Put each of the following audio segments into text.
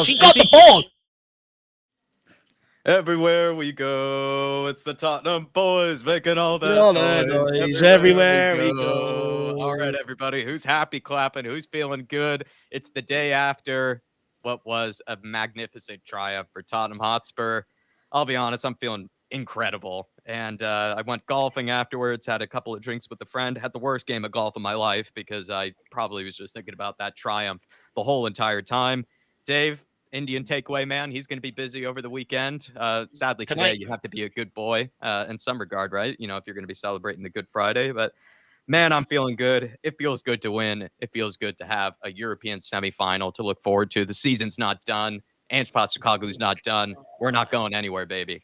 touch. He got the ball. Everywhere we go, it's the Tottenham boys making all that noise. Everywhere we go. All right, everybody, who's happy clapping? Who's feeling good? It's the day after what was a magnificent triumph for Tottenham Hotspur. I'll be honest, I'm feeling incredible. And I went golfing afterwards, had a couple of drinks with a friend, had the worst game of golf of my life because I probably was just thinking about that triumph the whole entire time. Dave, Indian takeaway man, he's going to be busy over the weekend. Sadly, today you have to be a good boy in some regard, right? You know, if you're going to be celebrating the Good Friday. But man, I'm feeling good. It feels good to win. It feels good to have a European semifinal to look forward to. The season's not done. Ange Postecoglou's not done. We're not going anywhere, baby.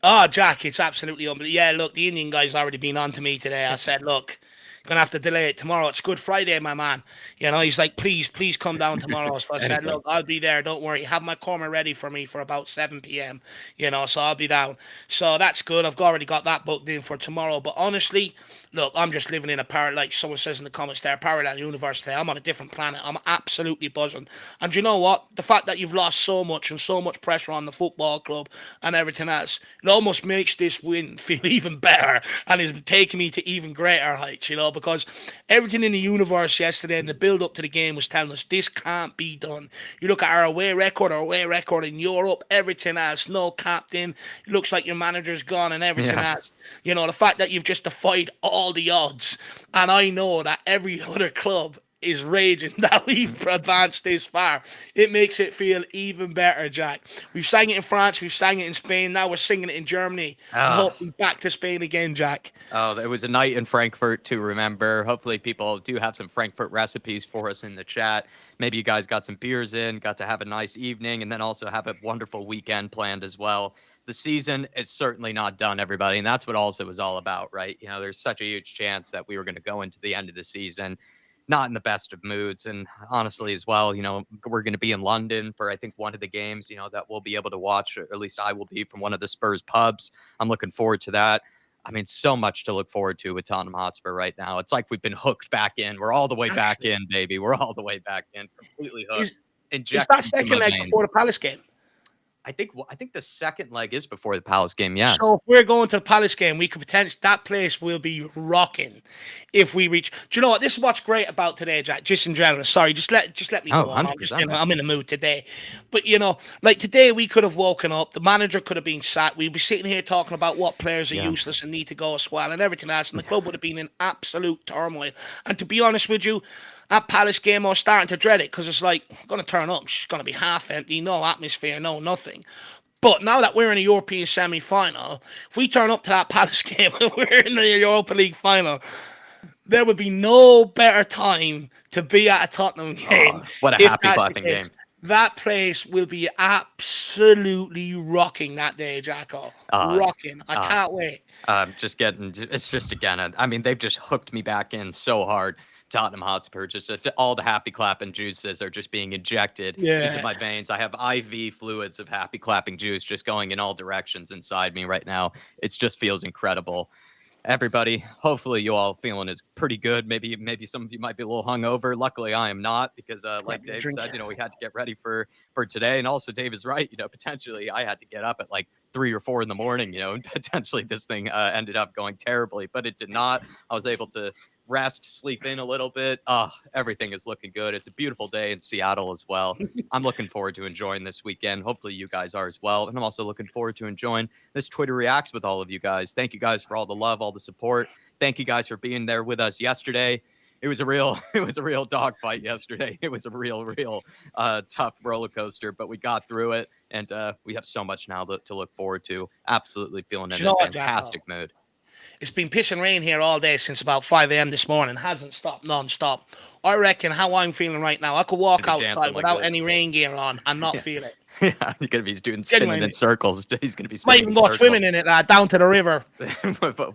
Oh, Jack, it's absolutely unbelievable. Yeah, look, the Indian guy's already been on to me today. I said, look, you're going to have to delay it tomorrow. It's Good Friday, my man. You know, he's like, please come down tomorrow. So I said, look, I'll be there. Don't worry. Have my korma ready for me for about 7 p.m., you know, so I'll be down. So that's good. I've already got that booked in for tomorrow. But honestly, look, I'm just living in a like someone says in the comments there, parallel universe today. I'm on a different planet. I'm absolutely buzzing. And you know what? The fact that you've lost so much and so much pressure on the football club and everything else, it almost makes this win feel even better and is taking me to even greater heights, you know, because everything in the universe yesterday and the build up to the game was telling us this can't be done. You look at our away record in Europe, everything else, no captain. It looks like your manager's gone and everything else. You know, the fact that you've just defied all the odds. And I know that every other club is raging that we've advanced this far. It makes it feel even better, Jack. We've sang it in France, we've sang it in Spain, now we're singing it in Germany. And hopefully back to Spain again, Jack. Oh, there was a night in Frankfurt to remember. Hopefully people do have some Frankfurt recipes for us in the chat. Maybe you guys got some beers in, got to have a nice evening, and then also have a wonderful weekend planned as well. The season is certainly not done, everybody, and that's what also was all about, right? You know, there's such a huge chance that we were going to go into the end of the season not in the best of moods. And honestly, as well, you know, we're going to be in London for, I think, one of the games, you know, that we'll be able to watch, or at least I will be, from one of the Spurs pubs. I'm looking forward to that. I mean, so much to look forward to with Tottenham Hotspur right now. It's like we've been hooked back in. We're all the way back in, baby. We're all the way back in, completely hooked. Is that second leg before the Palace game? I think the second leg is before the Palace game, yes. So if we're going to the Palace game, we could potentially, that place will be rocking if we reach. Do you know what? This is what's great about today, Jack, just in general. Sorry, just let me go on. I'm in the mood today. But, you know, like today we could have woken up, the manager could have been sat, we'd be sitting here talking about what players are useless and need to go as well and everything else, and the club would have been in absolute turmoil. And to be honest with you, that Palace game, I was starting to dread it because it's like, I'm going to turn up, it's going to be half empty, no atmosphere, no nothing. But now that we're in a European semi-final, if we turn up to that Palace game and we're in the Europa League final, there would be no better time to be at a Tottenham game. Oh, what a happy clapping game. That place will be absolutely rocking that day, Jacko. Rocking. I can't wait. It's just again, I mean, they've just hooked me back in so hard. Tottenham Hotspur, just all the happy clapping juices are just being injected into my veins. I have IV fluids of happy clapping juice just going in all directions inside me right now. It just feels incredible. Everybody, hopefully you all feeling is pretty good. Maybe some of you might be a little hungover. Luckily, I am not, because like Dave said, you know, we had to get ready for today. And also, Dave is right. You know, potentially I had to get up at like 3 or 4 in the morning, you know, and potentially this thing ended up going terribly, but it did not. I was able to rest, sleep in a little bit. Everything is looking good. It's a beautiful day in Seattle as well. I'm looking forward to enjoying this weekend. Hopefully you guys are as well. And I'm also looking forward to enjoying this Twitter Reacts with all of you guys. Thank you guys for all the love, all the support. Thank you guys for being there with us yesterday. It was a real dogfight yesterday. It was a real tough roller coaster, but we got through it, and we have so much now to look forward to. Absolutely feeling in a fantastic mood. It's been pissing rain here all day since about 5 a.m. this morning. Hasn't stopped non-stop. I reckon how I'm feeling right now, I could walk outside without any rain gear on and not feel it. Yeah, you're going to be doing spinning in circles. He's going to be spinning. Might even go swimming in it, down to the river.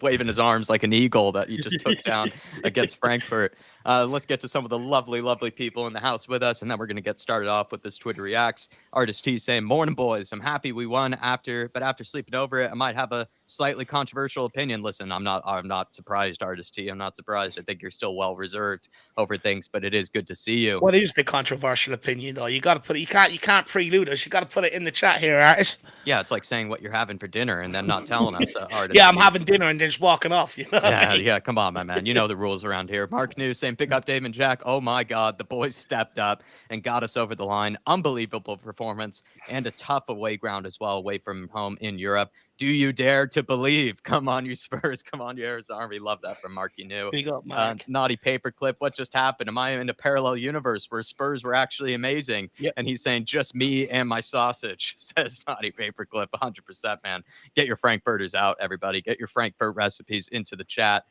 Waving his arms like an eagle that you just took down against Frankfurt. Let's get to some of the lovely, lovely people in the house with us, and then we're going to get started off with this Twitter Reacts. Artist T saying, "Morning, boys. I'm happy we won but after sleeping over it, I might have a slightly controversial opinion." Listen, I'm not surprised, Artist T. I'm not surprised. I think you're still well reserved over things, but it is good to see you. What is the controversial opinion, though? You got to put it. You can't prelude us. You got to put it in the chat here, artist. Yeah, it's like saying what you're having for dinner and then not telling us, Artist. Yeah, I'm having dinner and then just walking off. You know Yeah, yeah, come on, my man. You know the rules around here. Mark News saying, "Pick up Dave and Jack. Oh my God, the boys stepped up and got us over the line. Unbelievable performance and a tough away ground as well, away from home in Europe. Do you dare to believe? Come on, you Spurs. Come on, you Arizona Army." Love that from Marky New. Big up, Mark. Naughty Paperclip. What just happened? Am I in a parallel universe where Spurs were actually amazing? Yep. And he's saying, "Just me and my sausage," says Naughty Paperclip. 100%, man. Get your Frankfurters out, everybody. Get your Frankfurt recipes into the chat.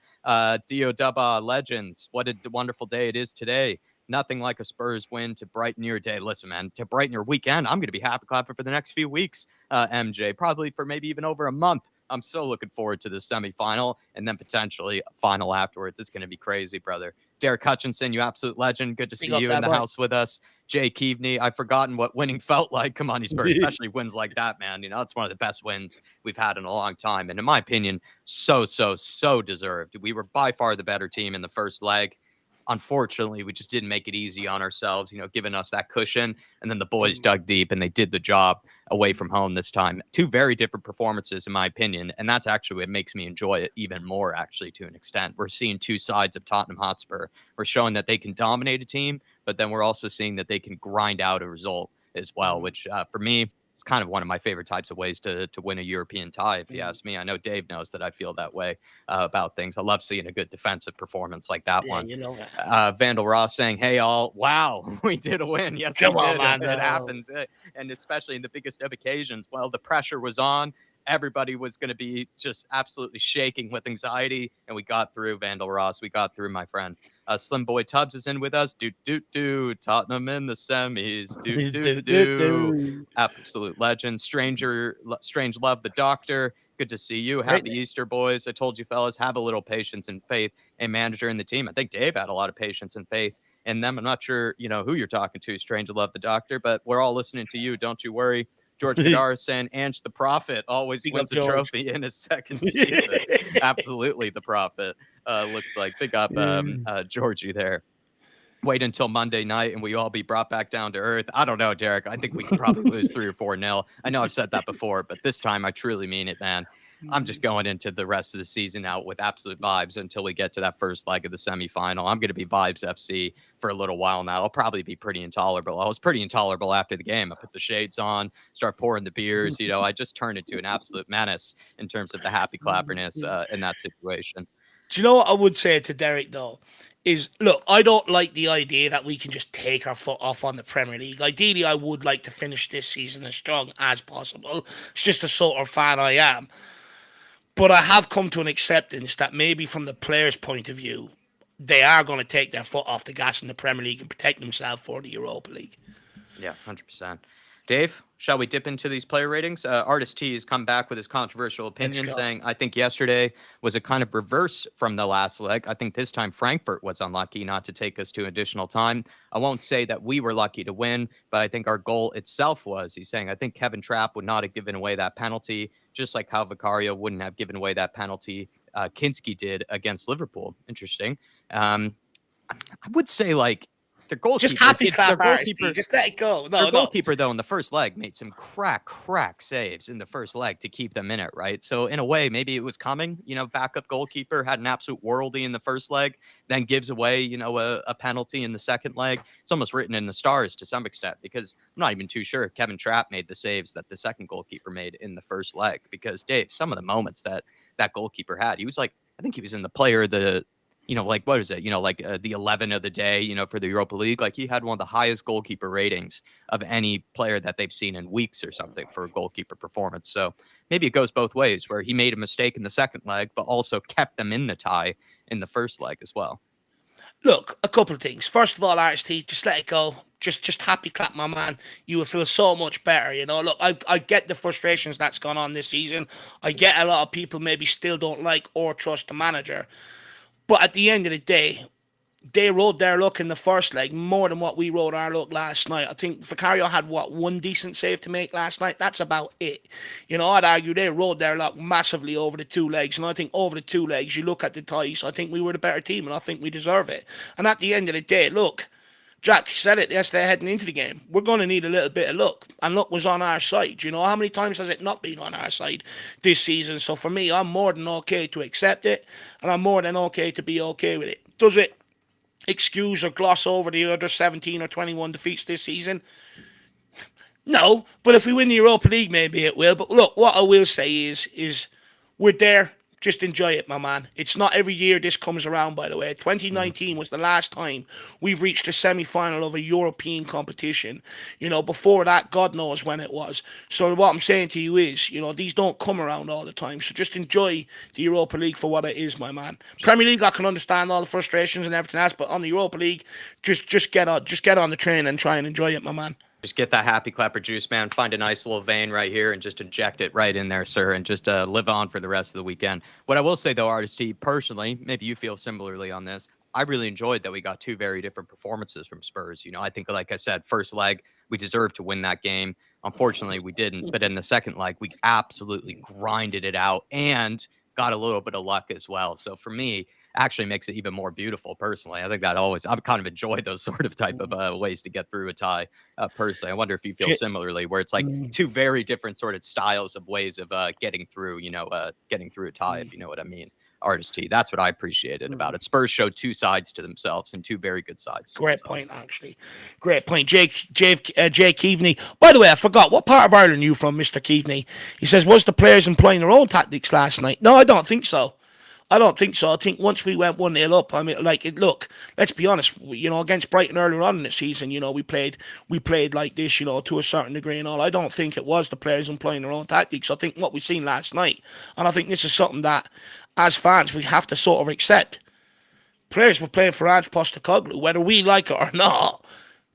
Dio Dubba Legends. What a wonderful day it is today. Nothing like a Spurs win to brighten your day. Listen, man, to brighten your weekend, I'm going to be happy clapping for the next few weeks, MJ. Probably for maybe even over a month. I'm so looking forward to the semifinal and then potentially a final afterwards. It's going to be crazy, brother. Derek Hutchinson, you absolute legend. Good to see you in the house with us. Jay Keaveney, I've forgotten what winning felt like. Come on, you Spurs, especially wins like that, man. You know, it's one of the best wins we've had in a long time. And in my opinion, so deserved. We were by far the better team in the first leg. Unfortunately, we just didn't make it easy on ourselves, you know, giving us that cushion. And then the boys dug deep and they did the job away from home this time. Two very different performances, in my opinion. And that's actually what makes me enjoy it even more, actually, to an extent. We're seeing two sides of Tottenham Hotspur. We're showing that they can dominate a team, but then we're also seeing that they can grind out a result as well, which for me, it's kind of one of my favorite types of ways to win a European tie, if you ask me. I know Dave knows that I feel that way about things. I love seeing a good defensive performance like that one. You know Vandal Ross saying, "Hey, all, wow, we did a win." Yes, come we on, did. man. It happens. And especially in the biggest of occasions, well, the pressure was on. Everybody was going to be just absolutely shaking with anxiety. And we got through, Vandal Ross. We got through, my friend. Slim Boy Tubbs is in with us. Tottenham in the semis. Absolute legend. Strange Love, the Doctor. Good to see you. Happy Easter, boys. I told you, fellas, have a little patience and faith in manager and the team. I think Dave had a lot of patience and faith in them. I'm not sure, you know, who you're talking to, Strange Love, the Doctor, but we're all listening to you. Don't you worry. George Kadar is saying, "Ange the Prophet always wins a trophy in his second season." Absolutely, the Prophet. Looks like. Big up, Georgie there. Wait until Monday night and we all be brought back down to earth. I don't know, Derek. I think we could probably lose 3 or 4-0. I know I've said that before, but this time I truly mean it, man. I'm just going into the rest of the season out with absolute vibes until we get to that first leg of the semifinal. I'm going to be Vibes FC for a little while now. I'll probably be pretty intolerable. I was pretty intolerable after the game. I put the shades on, start pouring the beers. You know, I just turned into an absolute menace in terms of the happy clapperness in that situation. Do you know what I would say to Derek, though? Is, look, I don't like the idea that we can just take our foot off on the Premier League. Ideally, I would like to finish this season as strong as possible. It's just the sort of fan I am. But I have come to an acceptance that maybe from the players' point of view, they are going to take their foot off the gas in the Premier League and protect themselves for the Europa League. Yeah, 100%. Dave, shall we dip into these player ratings? Artist T has come back with his controversial opinion saying, "I think yesterday was a kind of reverse from the last leg. I think this time Frankfurt was unlucky not to take us to additional time. I won't say that we were lucky to win, but I think our goal itself was." He's saying, "I think Kevin Trapp would not have given away that penalty, just like how Vicario wouldn't have given away that penalty Kinski did against Liverpool." Interesting. I would say, like, their goalkeeper, just happy just let it go. Their goalkeeper, though, in the first leg made some crack saves in the first leg to keep them in it, right? So in a way, maybe it was coming. You know, backup goalkeeper had an absolute worldie in the first leg, then gives away, you know, a penalty in the second leg. It's almost written in the stars to some extent, because I'm not even too sure Kevin Trapp made the saves that the second goalkeeper made in the first leg. Because, Dave, some of the moments that goalkeeper had, he was like, I think he was in the player of the, you know, like, what is it? You know, like the 11 of the day, you know, for the Europa League. Like, he had one of the highest goalkeeper ratings of any player that they've seen in weeks or something for a goalkeeper performance. So maybe it goes both ways, where he made a mistake in the second leg, but also kept them in the tie in the first leg as well. Look, a couple of things. First of all, RST, just let it go. Just happy clap, my man. You will feel so much better, you know. Look, I get the frustrations that's gone on this season. I get a lot of people maybe still don't like or trust the manager. But at the end of the day, they rode their luck in the first leg more than what we rode our luck last night. I think Vicario had one decent save to make last night. That's about it. I'd argue they rode their luck massively over the 2 legs, and I think over the 2 legs, you look at the ties. I think we were the better team, and I think we deserve it. And at the end of the day, look, Jack said it yesterday heading into the game. We're going to need a little bit of luck, and luck was on our side. How many times has it not been on our side this season? So for me, I'm more than okay to accept it, and I'm more than okay to be okay with it. Does it excuse or gloss over the other 17 or 21 defeats this season? No, but if we win the Europa League, maybe it will. But look, what I will say is we're there. Just enjoy it, my man. It's not every year this comes around, by the way. 2019 was the last time we've reached the semi-final of a European competition. Before that, God knows when it was. So what I'm saying to you is, these don't come around all the time. So just enjoy the Europa League for what it is, my man. Premier League, I can understand all the frustrations and everything else, but on the Europa League, just get on the train and try and enjoy it, my man. Just get that happy clapper juice, man. Find a nice little vein right here and just inject it right in there, sir, and just live on for the rest of the weekend. What I will say, though, Artist T, personally, maybe you feel similarly on this, I really enjoyed that we got two very different performances from Spurs. I think, like I said, first leg, we deserved to win that game. Unfortunately, we didn't. But in the second leg, we absolutely grinded it out and got a little bit of luck as well. So for me, actually makes it even more beautiful personally. I think that I've kind of enjoyed those sort of type of ways to get through a tie personally. I wonder if you feel similarly, where it's like two very different sort of styles of ways of getting through a tie, if you know what I mean. Artist T, that's what I appreciated about it. Spurs showed two sides to themselves and two very good sides. Great point, actually. Great point. Jake Keaveney. By the way, I forgot, what part of Ireland are you from, Mr. Keaveney? He says, was the players employing their own tactics last night? No, I don't think so. I think once we went 1-0 up, look, let's be honest, against Brighton earlier on in the season, we played like this, to a certain degree and all. I don't think it was the players employing their own tactics. I think what we've seen last night, and I think this is something that, as fans, we have to sort of accept. Players were playing for Ange Postecoglou, whether we like it or not.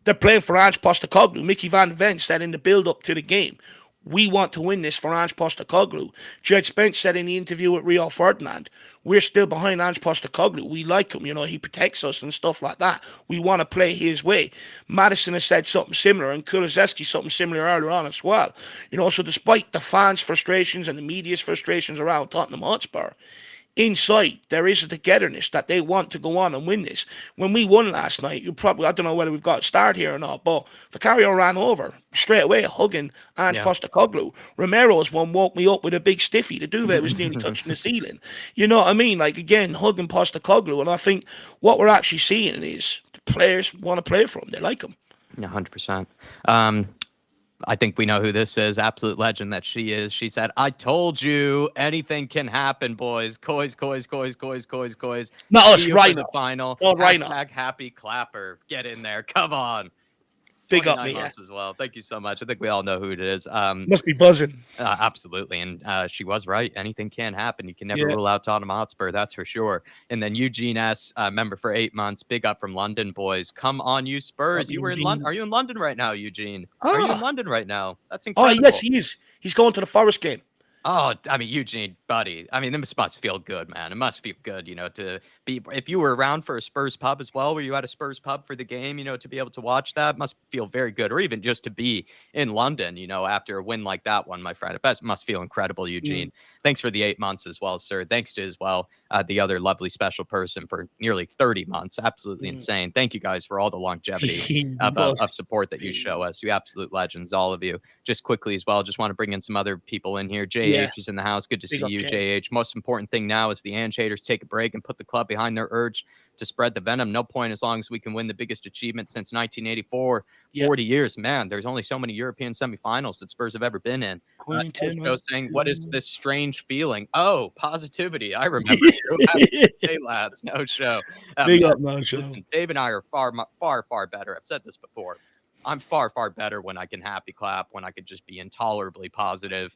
They're playing for Ange Postecoglou. Mickey Van Ven said in the build-up to the game, we want to win this for Ange Postecoglou. Jed Spence said in the interview with Rio Ferdinand, we're still behind Ange Postecoglou. We like him, he protects us and stuff like that. We want to play his way. Madison has said something similar, and Kulusevski something similar earlier on as well. So despite the fans' frustrations and the media's frustrations around Tottenham Hotspur, inside, there is a togetherness that they want to go on and win this. When we won last night, I don't know whether we've got a start here or not, but Vicario ran over straight away, hugging Ange Postecoglou. Romero's one woke me up with a big stiffy. The duvet was nearly touching the ceiling. You know what I mean? Like, again, hugging Postecoglou. And I think what we're actually seeing is the players want to play for him. They like him. 100%. I think we know who this is. Absolute legend that she is. She said, I told you anything can happen, boys. Coys. No, it's right. The final. Oh, right. Happy clapper. Get in there. Come on. Big up me as well. Thank you so much. I think we all know who it is. Must be buzzing. Absolutely. And she was right. Anything can happen. You can never rule out Tottenham Hotspur. That's for sure. And then Eugene S., member for 8 months. Big up from London, boys. Come on, you Spurs. You were in London. Are you in London right now, Eugene? Are you in London right now? That's incredible. Oh, yes, he is. He's going to the Forest game. Oh, I mean, Eugene, buddy. I mean, this must feel good, man. It must feel good, to be. If you were around for a Spurs pub as well, were you at a Spurs pub for the game, to be able to watch that must feel very good. Or even just to be in London, after a win like that one, my friend. It must feel incredible, Eugene. Thanks for the 8 months as well, sir. Thanks to as well the other lovely special person for nearly 30 months. Absolutely insane. Thank you guys for all the longevity of support that you show us. You absolute legends, all of you. Just quickly as well, just want to bring in some other people in here. JH is in the house. Good to see you, JH. Most important thing now is the Ange haters take a break and put the club behind their urge to spread the venom. No point as long as we can win the biggest achievement since 1984. 40 years, man. There's only so many European semifinals that Spurs have ever been in. Saying, what is this strange feeling? Oh, positivity. I remember you. Hey, lads, no show. Big up, no show. Listen, Dave and I are far better. I've said this before. I'm far better when I can happy clap, when I could just be intolerably positive,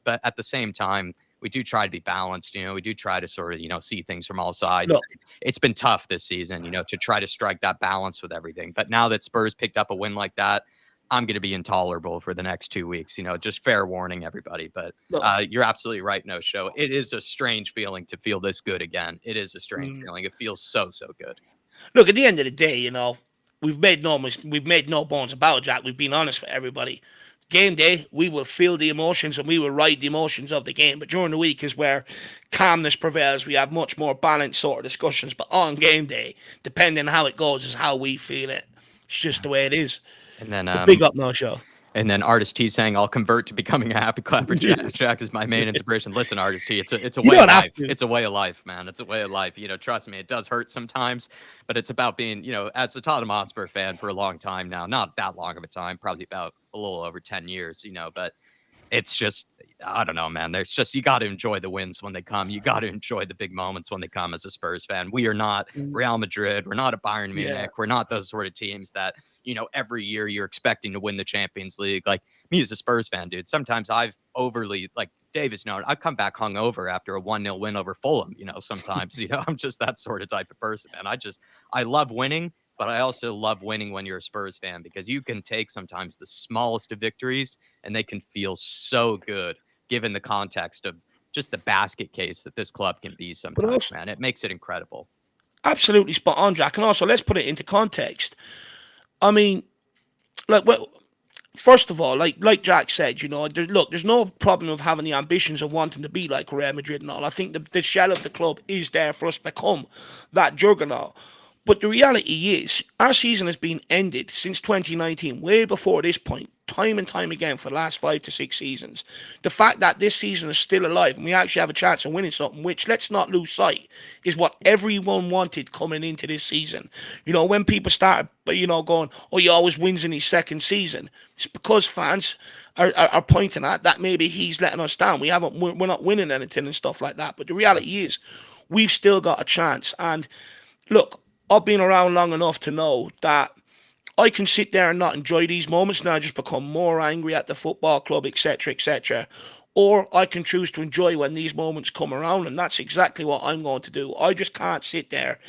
but at the same time, we do try to be balanced. We do try to sort of, see things from all sides. Look, it's been tough this season, to try to strike that balance with everything. But now that Spurs picked up a win like that, I'm going to be intolerable for the next 2 weeks, just fair warning, everybody. But you're absolutely right, no show. It is a strange feeling to feel this good again. It is a strange feeling. It feels so good. Look, at the end of the day, we've made no bones about it, Jack. We've been honest with everybody. Game day, we will feel the emotions and we will ride the emotions of the game. But during the week is where calmness prevails. We have much more balanced sort of discussions. But on game day, depending on how it goes, is how we feel it. It's just the way it is. And then But big up, no show. And then Artist T saying, "I'll convert to becoming a happy clapper." Jack is my main inspiration. Listen, Artist T, it's a You way of don't have life. to. It's a way of life, man. It's a way of life. Trust me, it does hurt sometimes, but it's about being, as a Tottenham Hotspur fan for a long time now, not that long of a time, probably about a little over 10 years, but it's just, I don't know, man. There's just, you got to enjoy the wins when they come. You got to enjoy the big moments when they come as a Spurs fan. We are not Real Madrid. We're not a Bayern Munich. Yeah. We're not those sort of teams that, every year you're expecting to win the Champions League. Like me as a Spurs fan, dude, sometimes I've overly, like Davis known, I come back hungover after a 1-0 win over Fulham, sometimes, I'm just that sort of type of person, man. I love winning. But I also love winning when you're a Spurs fan because you can take sometimes the smallest of victories and they can feel so good given the context of just the basket case that this club can be But sometimes, also, man. It makes it incredible. absolutely spot on, Jack. And also, let's put it into context. I mean, well, first of all, like Jack said, there's no problem of having the ambitions of wanting to be like Real Madrid and all. I think the shell of the club is there for us to become that juggernaut. But the reality is, our season has been ended since 2019, way before this point, time and time again for the last 5 to 6 seasons. The fact that this season is still alive and we actually have a chance of winning something, which let's not lose sight, is what everyone wanted coming into this season. When people started, going, oh, he always wins in his second season, it's because fans are pointing at that maybe he's letting us down. We're not winning anything and stuff like that. But the reality is, we've still got a chance. And look, I've been around long enough to know that I can sit there and not enjoy these moments and I just become more angry at the football club, etc., etc. Or I can choose to enjoy when these moments come around, and that's exactly what I'm going to do. I just can't sit there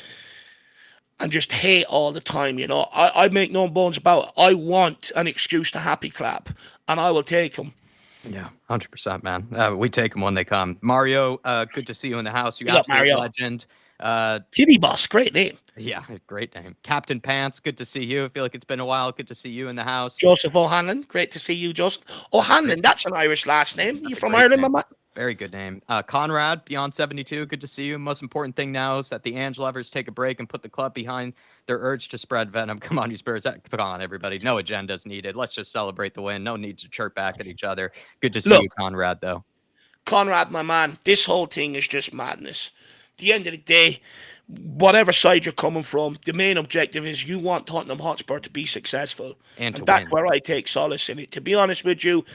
and just hate all the time. I make no bones about it. I want an excuse to happy clap, and I will take them. Yeah, 100%, man. We take them when they come. Mario, good to see you in the house. You Big up, absolute Mario. legend. Kitty Boss, great name. Yeah, great name. Captain Pants, good to see you. I feel like it's been a while. Good to see you in the house. Joseph O'Hanlon, great to see you, Joseph. O'Hanlon, that's an Irish last name. You from Ireland, my man? Very good name. Conrad, Beyond 72, good to see you. Most important thing now is that the Ange lovers take a break and put the club behind their urge to spread venom. Come on, you Spurs. Come on, everybody. No agendas needed. Let's just celebrate the win. No need to chirp back at each other. Good to see you, Conrad, though. Conrad, my man, this whole thing is just madness. At the end of the day, whatever side you're coming from, the main objective is you want Tottenham Hotspur to be successful. And that's where I take solace in it. To be honest with you,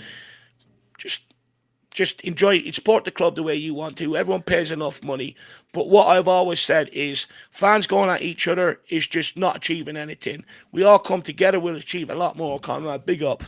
just enjoy it. Support the club the way you want to. Everyone pays enough money. But what I've always said is fans going at each other is just not achieving anything. We all come together, we'll achieve a lot more, Conrad. Big up.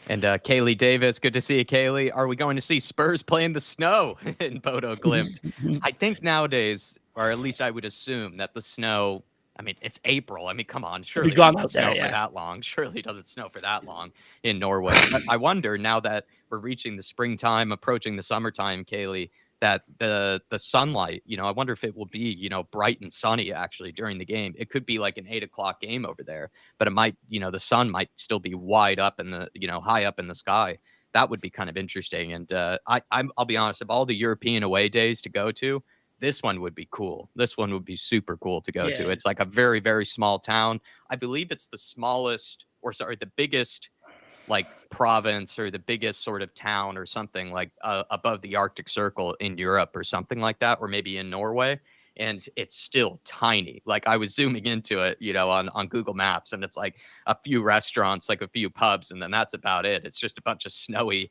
And Kaylee Davis, good to see you, Kaylee. Are we going to see Spurs play in the snow in Bodo Glimt? I think nowadays, or at least I would assume that the snow, I mean, it's April. I mean, come on. Surely it doesn't snow for that long. Surely it doesn't snow for that long in Norway. But I wonder, now that we're reaching the springtime, approaching the summertime, Kaylee, that the sunlight, I wonder if it will be, bright and sunny actually during the game. It could be like an 8 o'clock game over there, but it might, the sun might still be wide up in the, high up in the sky. That would be kind of interesting. And I'll be honest, of all the European away days to go to, this one would be cool. This one would be super cool to go to. It's like a very, very small town. I believe it's the smallest, or sorry, the biggest like province or the biggest sort of town or something like above the Arctic Circle in Europe or something like that, or maybe in Norway. And it's still tiny. Like I was zooming into it, on Google Maps, and it's like a few restaurants, like a few pubs, and then that's about it. It's just a bunch of snowy,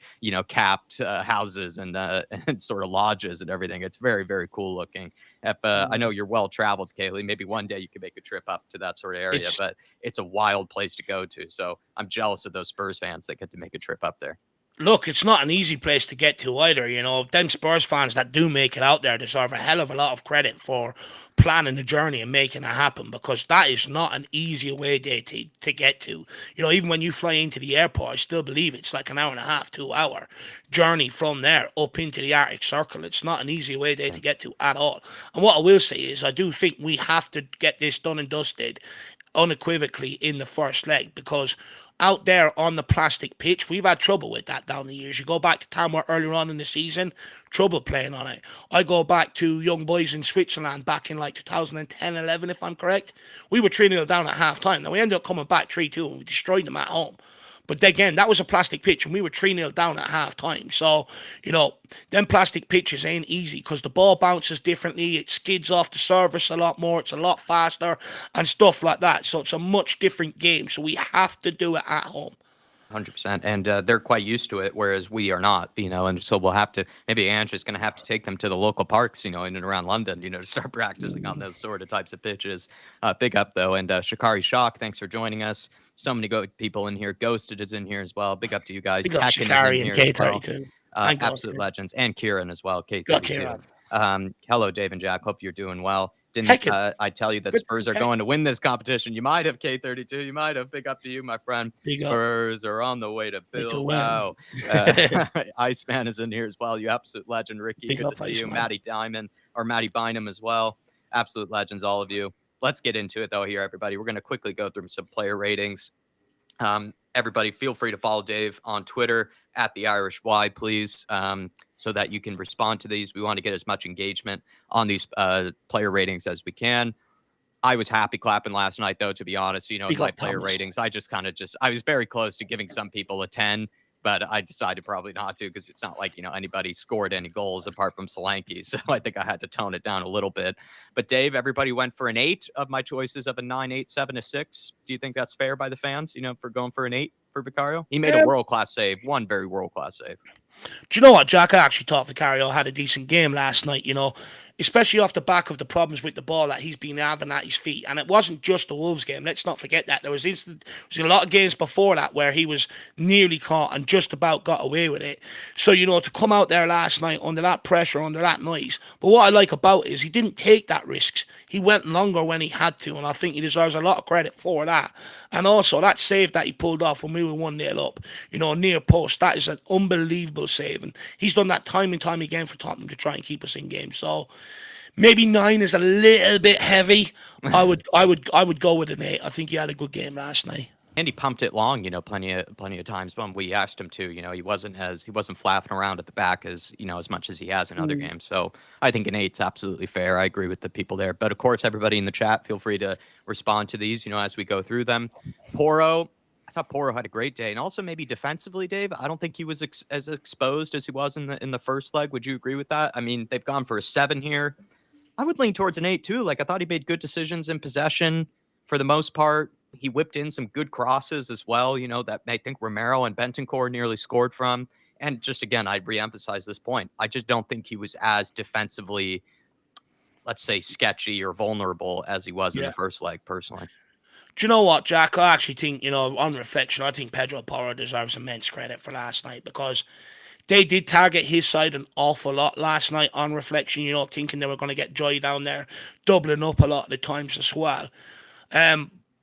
capped houses and and sort of lodges and everything. It's very, very cool looking. If I know you're well traveled, Kaylee, maybe one day you could make a trip up to that sort of area, but it's a wild place to go to. So I'm jealous of those Spurs fans that get to make a trip up there. Look, it's not an easy place to get to either. Them Spurs fans that do make it out there deserve a hell of a lot of credit for planning the journey and making it happen, because that is not an easy way there to get to. Even when you fly into the airport, I still believe it's like an hour and a half, 2 hour journey from there up into the Arctic Circle. It's not an easy way there to get to at all. And what I will say is, I do think we have to get this done and dusted unequivocally in the first leg, because out there on the plastic pitch, we've had trouble with that down the years. You go back to Tamworth earlier on in the season, trouble playing on it. I go back to young boys in Switzerland back in like 2010, 11, if I'm correct. We were 3-0 down at half time. Now we ended up coming back 3-2 and we destroyed them at home. But again, that was a plastic pitch and we were 3-0 down at half time. So, them plastic pitches ain't easy because the ball bounces differently. It skids off the surface a lot more. It's a lot faster and stuff like that. So it's a much different game. So we have to do it at home. 100%. And they're quite used to it, whereas we are not, and so we'll have to, maybe Ange is going to have to take them to the local parks, in and around London, to start practicing on those sort of types of pitches. Big up, though. And Shikari Shock, thanks for joining us. So many people in here. Ghosted is in here as well. Big up to you guys. Big up Shikari and K32. Absolute legends. And Kieran as well, K32. Hello, Dave and Jack. Hope you're doing well. Didn't I tell you that Spurs are going to win this competition? You might have, K32. You might have. Big up to you, my friend. Spurs are on the way to Bilbao. Iceman is in here as well. You absolute legend, Ricky. Good to see you. Matty Bynum as well. Absolute legends, all of you. Let's get into it, though, here, everybody. We're going to quickly go through some player ratings. Everybody, feel free to follow Dave on Twitter at theirishyid, please, so that you can respond to these. We want to get as much engagement on these player ratings as we can. I was happy clapping last night, though, to be honest. In my player ratings, I was very close to giving some people a 10, but I decided probably not to because it's not like, anybody scored any goals apart from Solanke. So I think I had to tone it down a little bit. But Dave, everybody went for an 8 of my choices of a 9, 8, 7, a 6. Do you think that's fair by the fans, for going for an 8 for Vicario? He made a world-class save, one very world-class save. Do you know what, Jack? I actually thought Vicario had a decent game last night, especially off the back of the problems with the ball that he's been having at his feet. And it wasn't just the Wolves game. Let's not forget that. There was a lot of games before that where he was nearly caught and just about got away with it. So, to come out there last night under that pressure, under that noise. But what I like about it is he didn't take that risks. He went longer when he had to, and I think he deserves a lot of credit for that. And also, that save that he pulled off when we were 1-0 up, near post, that is an unbelievable save. And he's done that time and time again for Tottenham to try and keep us in games. So, maybe 9 is a little bit heavy. I would go with an 8. I think he had a good game last night. And he pumped it long, plenty of times when we asked him to. He wasn't flapping around at the back as much as he has in other games. So I think an 8's absolutely fair. I agree with the people there. But of course, everybody in the chat, feel free to respond to these, as we go through them. Poro, I thought Poro had a great day, and also maybe defensively, Dave. I don't think he was as exposed as he was in the first leg. Would you agree with that? I mean, they've gone for a 7 here. I would lean towards an 8 too. Like, I thought he made good decisions in possession for the most part. He whipped in some good crosses as well, that I think Romero and Bentancur nearly scored from. And just again, I reemphasize this point. I just don't think he was as defensively, let's say, sketchy or vulnerable as he was in the first leg, personally. Do you know what, Jack? I actually think, on reflection, I think Pedro Porro deserves immense credit for last night, because they did target his side an awful lot last night on reflection, thinking they were going to get Joy down there, doubling up a lot of the times as well.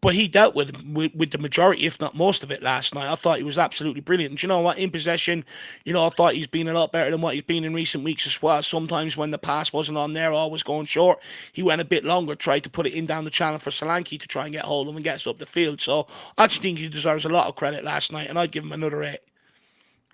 But he dealt with the majority, if not most of it, last night. I thought he was absolutely brilliant. And do you know what? In possession, I thought he's been a lot better than what he's been in recent weeks as well. Sometimes when the pass wasn't on there, always going short, he went a bit longer, tried to put it in down the channel for Solanke to try and get hold of him and get us up the field. So I actually think he deserves a lot of credit last night, and I'd give him another 8.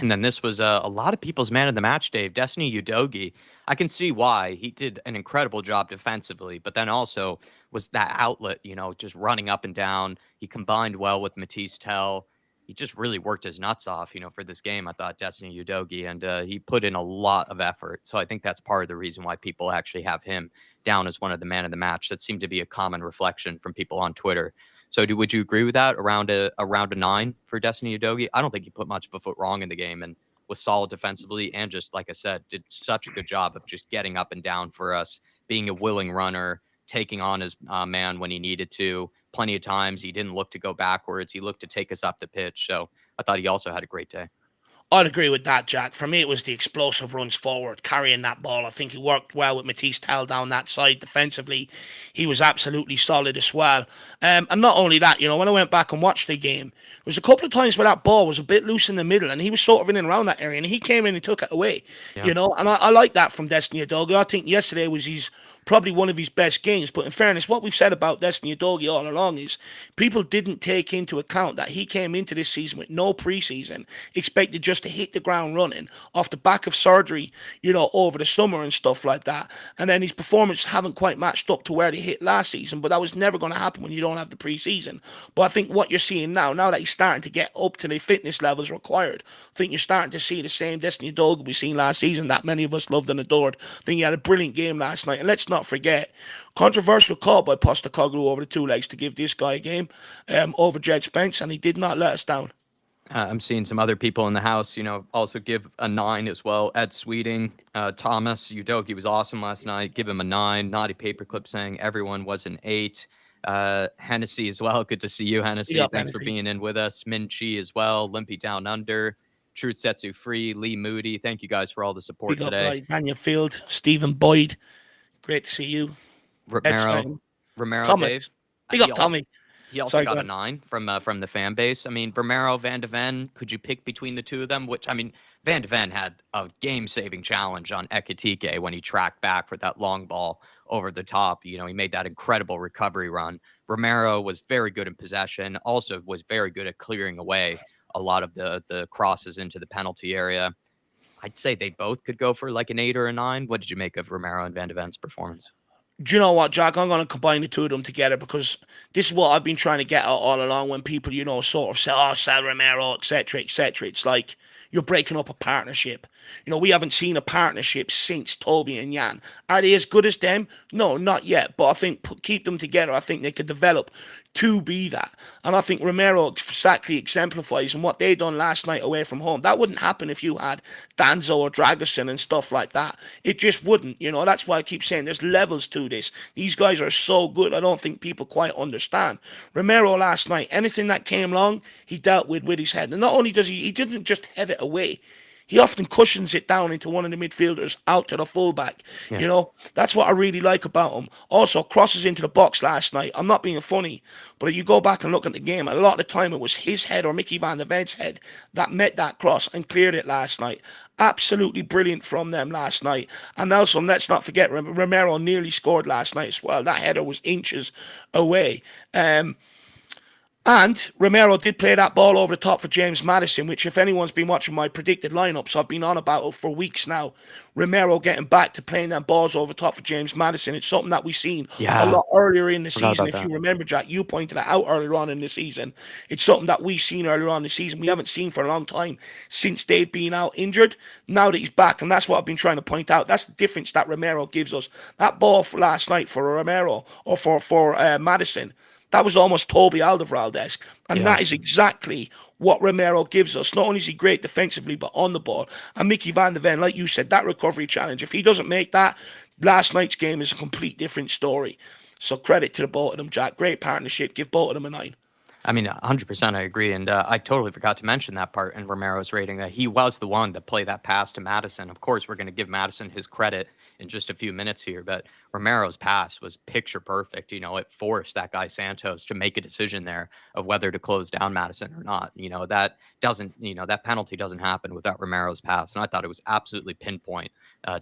And then this was a lot of people's man of the match, Dave. Destiny Udogie. I can see why. He did an incredible job defensively, but then also was that outlet, just running up and down. He combined well with Matisse Tell. He just really worked his nuts off, for this game. I thought Destiny Udogie, and he put in a lot of effort. So I think that's part of the reason why people actually have him down as one of the man of the match. That seemed to be a common reflection from people on Twitter. So would you agree with that? Around a 9 for Destiny Udogie? I don't think he put much of a foot wrong in the game and was solid defensively, and just, like I said, did such a good job of just getting up and down for us, being a willing runner, taking on his man when he needed to. Plenty of times he didn't look to go backwards. He looked to take us up the pitch. So I thought he also had a great day. I'd agree with that, Jack. For me, it was the explosive runs forward, carrying that ball. I think he worked well with Matisse Tell down that side defensively. He was absolutely solid as well. And not only that, when I went back and watched the game, there was a couple of times where that ball was a bit loose in the middle, and he was sort of in and around that area, and he came in and took it away. Yeah. And I like that from Destiny Udogie. I think yesterday was probably one of his best games. But in fairness, what we've said about Destiny Udogie all along is people didn't take into account that he came into this season with no preseason, expected just to hit the ground running off the back of surgery, over the summer and stuff like that. And then his performances haven't quite matched up to where they hit last season. But that was never going to happen when you don't have the preseason. But I think what you're seeing now that he's starting to get up to the fitness levels required, I think you're starting to see the same Destiny Udogie we seen last season that many of us loved and adored. I think he had a brilliant game last night. And let's not forget, controversial call by Postecoglou over the two legs to give this guy a game over Jed Spence, and he did not let us down. I'm seeing some other people in the house, also give a 9 as well. Ed Sweeting, Thomas Udogie was awesome last night. Give him a 9. Naughty Paperclip saying everyone was an 8. Hennessy as well. Good to see you, Hennessy. Thanks Hennessy for being in with us. Min Chi as well. Limpy Down Under. Truth Sets You Free. Lee Moody. Thank you guys for all the support today. Daniel Field, Stephen Boyd. Great to see you. Romero Thomas. Dave. Big up, Tommy. He also got a 9 from the fan base. I mean, Romero, Van de Ven, could you pick between the two of them? Which, I mean, Van de Ven had a game-saving challenge on Ekitike when he tracked back for that long ball over the top. He made that incredible recovery run. Romero was very good in possession, also was very good at clearing away a lot of the crosses into the penalty area. I'd say they both could go for like an 8 or a 9. What did you make of Romero and Van de Ven's performance? Do you know what, Jack? I'm going to combine the two of them together because this is what I've been trying to get at all along when people, sort of say, oh, sell Romero, etc., etc. It's like you're breaking up a partnership. We haven't seen a partnership since Toby and Jan. Are they as good as them? No, not yet. But I think keep them together. I think they could develop to be that. And I think Romero exactly exemplifies and what they done last night away from home. That wouldn't happen if you had Danzo or Dragusin and stuff like that. It just wouldn't. That's why I keep saying there's levels to this. These guys are so good. I don't think people quite understand. Romero last night, anything that came along, he dealt with his head. And not only does he didn't just head it away. He often cushions it down into one of the midfielders out to the fullback. Yeah. That's what I really like about him. Also, crosses into the box last night. I'm not being funny, but if you go back and look at the game, a lot of the time it was his head or Mickey van der Ven's head that met that cross and cleared it last night. Absolutely brilliant from them last night. And also, let's not forget, Romero nearly scored last night as well. That header was inches away. And Romero did play that ball over the top for James Maddison, which if anyone's been watching my predicted lineups, I've been on about it for weeks now. Romero getting back to playing them balls over the top for James Maddison. It's something that we've seen a lot earlier in the season. If you remember, Jack, you pointed it out earlier on in the season. It's something that we've seen earlier on in the season. We haven't seen for a long time since they've been out injured. Now that he's back, and that's what I've been trying to point out. That's the difference that Romero gives us. That ball for last night for Romero or for Maddison, that was almost Toby Alderweireld-esque. And that is exactly what Romero gives us. Not only is he great defensively, but on the ball. And Mickey van der Ven, like you said, that recovery challenge, if he doesn't make that, last night's game is a complete different story. So credit to the both of them, Jack. Great partnership. Give both of them a 9. I mean, 100% I agree. And I totally forgot to mention that part in Romero's rating, that he was the one that played that pass to Maddison. Of course, we're going to give Maddison his credit in just a few minutes here, but Romero's pass was picture perfect. It forced that guy Santos to make a decision there of whether to close down Maddison or not. That penalty doesn't happen without Romero's pass. And I thought it was absolutely pinpoint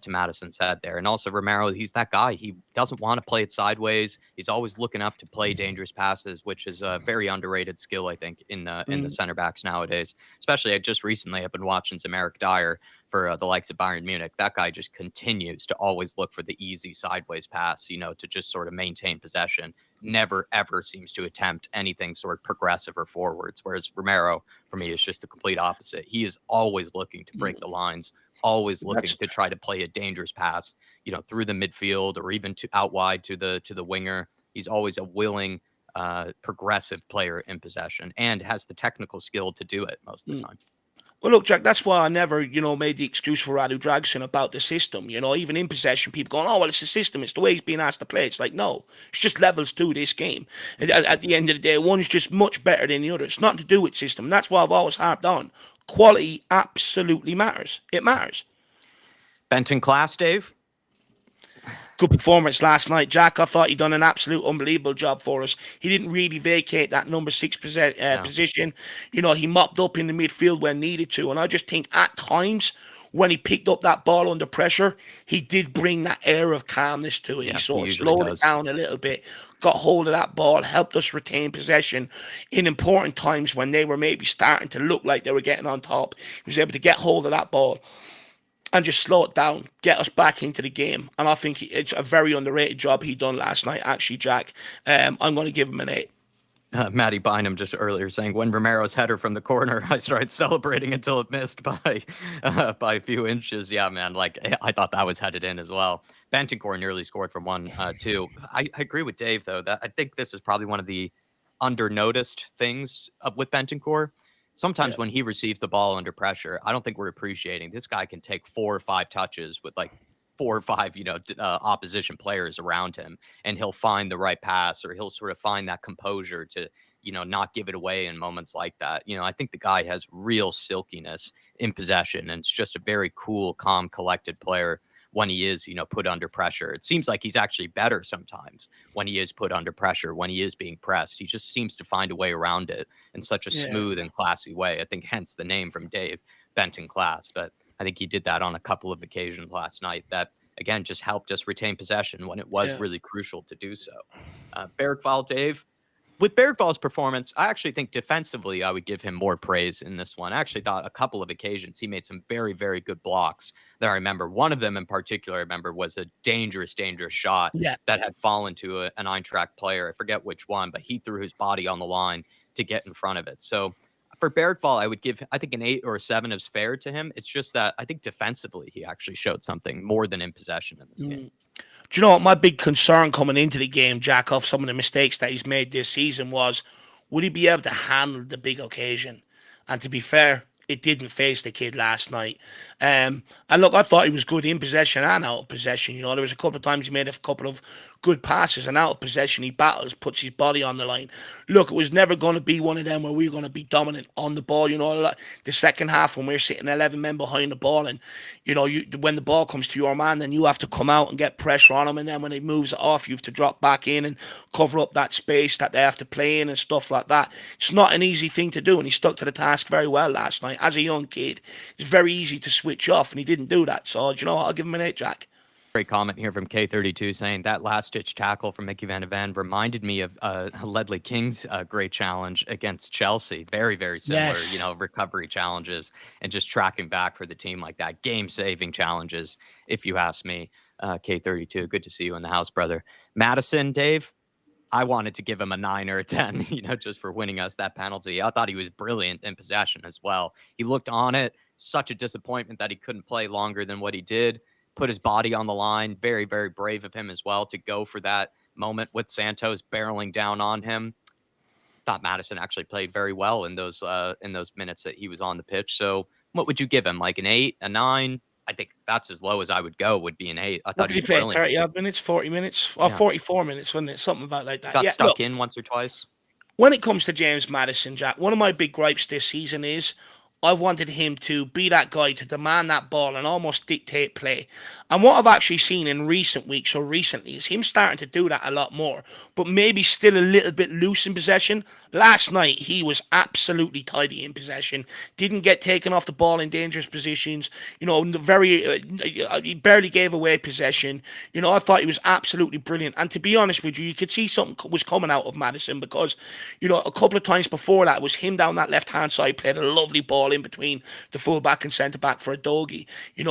to Maddison's head there. And also Romero, he's that guy. He doesn't want to play it sideways. He's always looking up to play dangerous passes, which is a very underrated skill, I think, in the center backs nowadays. Especially just recently, I've been watching some Eric Dyer for the likes of Bayern Munich. That guy just continues to always look for the easy sideways pass, to just sort of maintain possession. Never, ever seems to attempt anything sort of progressive or forwards. Whereas Romero, for me, is just the complete opposite. He is always looking to break the lines, always looking to try to play a dangerous pass, through the midfield or even to out wide to the winger. He's always a willing, progressive player in possession and has the technical skill to do it most of the time. Well, look, Jack, that's why I never, made the excuse for Radu Dragusin about the system. Even in possession, people going, oh, well, it's the system. It's the way he's being asked to play. It's like, no, it's just levels to this game. At the end of the day, one's just much better than the other. It's nothing to do with system. And that's why I've always harped on. quality absolutely matters. It matters. Benton class, Dave? Good performance last night, Jack. I thought he done an absolute unbelievable job for us. He didn't really vacate that number six No. position. He mopped up in the midfield when needed to. And I just think at times when he picked up that ball under pressure, he did bring that air of calmness to it. Yeah, He sort he of usually slowed it does. down a little bit, got hold of that ball, helped us retain possession in important times when they were maybe starting to look like they were getting on top. He was able to get hold of that ball and just slow it down, get us back into the game. And I think it's a very underrated job he done last night, actually, Jack. I'm going to give him an 8. Matty Bynum just earlier saying, when Romero's header from the corner, I started celebrating until it missed by a few inches. Yeah, man, like I thought that was headed in as well. Bentancur nearly scored from one, too. I agree with Dave, though, that I think this is probably one of the under-noticed things with Bentancur. Sometimes when he receives the ball under pressure, I don't think we're appreciating. This guy can take 4 or 5 touches with like 4 or 5, opposition players around him, and he'll find the right pass, or he'll sort of find that composure to, not give it away in moments like that. I think the guy has real silkiness in possession, and it's just a very cool, calm, collected player when he is, put under pressure. It seems like he's actually better sometimes when he is put under pressure, when he is being pressed. He just seems to find a way around it in such a smooth and classy way. I think hence the name from Dave, Benton Class. But I think he did that on a couple of occasions last night that, again, just helped us retain possession when it was really crucial to do so. Bergvall, Dave, with Bergvall's performance, I actually think defensively I would give him more praise in this one. I actually thought a couple of occasions he made some very, very good blocks that I remember. One of them in particular, I remember, was a dangerous, dangerous shot that had fallen to an Eintracht player. I forget which one, but he threw his body on the line to get in front of it. So for Bergvall, I would give, I think, an 8 or a 7 is fair to him. It's just that I think defensively he actually showed something more than in possession in this game. Do you know what my big concern coming into the game, Jack, off some of the mistakes that he's made this season was, would he be able to handle the big occasion? And to be fair, it didn't face the kid last night. And look, I thought he was good in possession and out of possession. There was a couple of times he made a couple of good passes, and out of possession he battles, puts his body on the line. Look, it was never going to be one of them where we were going to be dominant on the ball. The second half when we're sitting 11 men behind the ball, and when the ball comes to your man, then you have to come out and get pressure on him, and then when he moves it off, you have to drop back in and cover up that space that they have to play in and stuff like that. It's not an easy thing to do, and he stuck to the task very well last night. As a young kid, it's very easy to switch off, and he didn't do that. So, do you know what? I'll give him an 8, Jack. Great comment here from K32 saying that last-ditch tackle from Mickey Van de Ven reminded me of Ledley King's great challenge against Chelsea. Very, very similar, recovery challenges and just tracking back for the team like that. Game-saving challenges, if you ask me. K32, good to see you in the house, brother. Madison, Dave, I wanted to give him a 9 or a 10, just for winning us that penalty. I thought he was brilliant in possession as well. He looked on it. Such a disappointment that he couldn't play longer than what he did. Put his body on the line. Very, very brave of him as well to go for that moment with Santos barreling down on him. Thought Madison actually played very well in those minutes that he was on the pitch. So what would you give him? Like an 8, a 9? I think that's as low as I would go, would be an 8. I thought he was brilliant. 30 minutes, 40 minutes, or 44 minutes, wasn't it? Something about like that. Got stuck in once or twice. When it comes to James Maddison, Jack, one of my big gripes this season is I wanted him to be that guy to demand that ball and almost dictate play. And what I've actually seen in recent weeks or recently is him starting to do that a lot more, but maybe still a little bit loose in possession. Last night, he was absolutely tidy in possession. Didn't get taken off the ball in dangerous positions. He barely gave away possession. I thought he was absolutely brilliant. And to be honest with you, you could see something was coming out of Maddison because, a couple of times before that, it was him down that left-hand side, played a lovely ball in between the full-back and centre-back for a Dogie.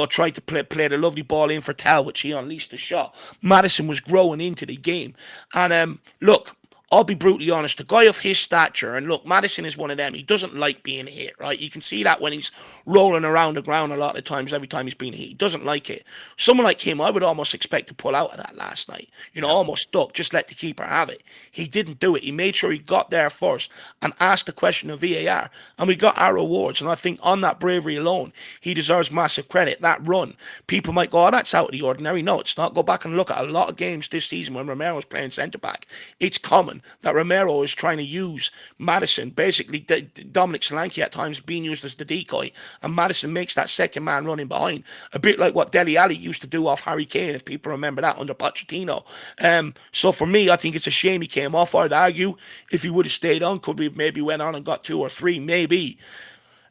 Tried to play the lovely ball in for Tell, which he unleashed the shot. Maddison was growing into the game. And look, I'll be brutally honest, a guy of his stature, and look, Maddison is one of them, he doesn't like being hit, right? You can see that when he's rolling around the ground a lot of times, every time he's being hit. He doesn't like it. Someone like him, I would almost expect to pull out of that last night. Almost duck, just let the keeper have it. He didn't do it. He made sure he got there first and asked the question of VAR, and we got our rewards. And I think on that bravery alone, he deserves massive credit. That run, people might go, oh, that's out of the ordinary. No, it's not. Go back and look at a lot of games this season when Romero was playing centre-back. It's common. that Romero is trying to use Madison, basically Dominic Solanke at times being used as the decoy, and Madison makes that second man running behind, a bit like what Dele Alli used to do off Harry Kane, if people remember that under Pochettino. So for me, I think it's a shame he came off. I'd argue if he would have stayed on, could we maybe went on and got 2 or 3, maybe.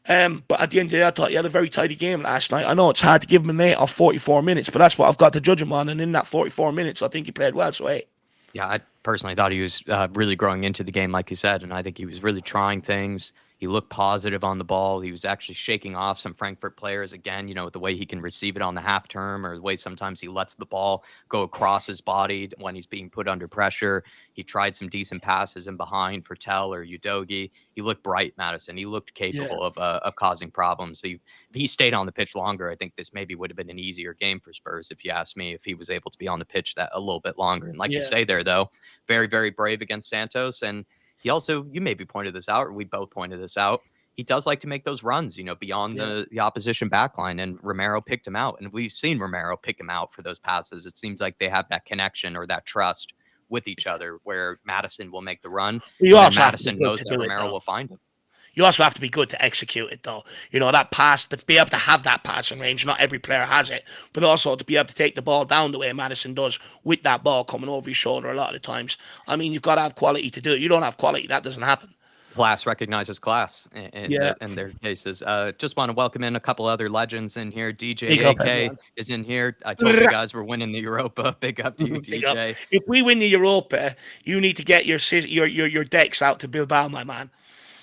But at the end of the day, I thought he had a very tidy game last night. I know it's hard to give him an 8 off 44 minutes, but that's what I've got to judge him on. And in that 44 minutes, I think he played well. So, hey. Yeah, I personally thought he was really growing into the game, like you said, and I think he was really trying things. He looked positive on the ball. He was actually shaking off some Frankfurt players again, the way he can receive it on the half term, or the way sometimes he lets the ball go across his body when he's being put under pressure. He tried some decent passes in behind for Tell or Udogie. He looked bright, Madison. He looked capable of causing problems. If he stayed on the pitch longer, I think this maybe would have been an easier game for Spurs, if you ask me, if he was able to be on the pitch that a little bit longer. And like you say there, though, very, very brave against Santos. And he also, you maybe pointed this out, or we both pointed this out, he does like to make those runs, beyond the opposition backline. And Romero picked him out. And we've seen Romero pick him out for those passes. It seems like they have that connection or that trust with each other, where Madison will make the run, and Madison knows that Romero will find him. You also have to be good to execute it, though. That pass, to be able to have that passing range, not every player has it, but also to be able to take the ball down the way Madison does with that ball coming over his shoulder a lot of the times. I mean, you've got to have quality to do it. You don't have quality, that doesn't happen. Class recognizes class in their cases. Just want to welcome in a couple other legends in here. DJ AK is in here. I told you guys we're winning the Europa. Big up to you, DJ. If we win the Europa, you need to get your decks out to Bilbao, my man.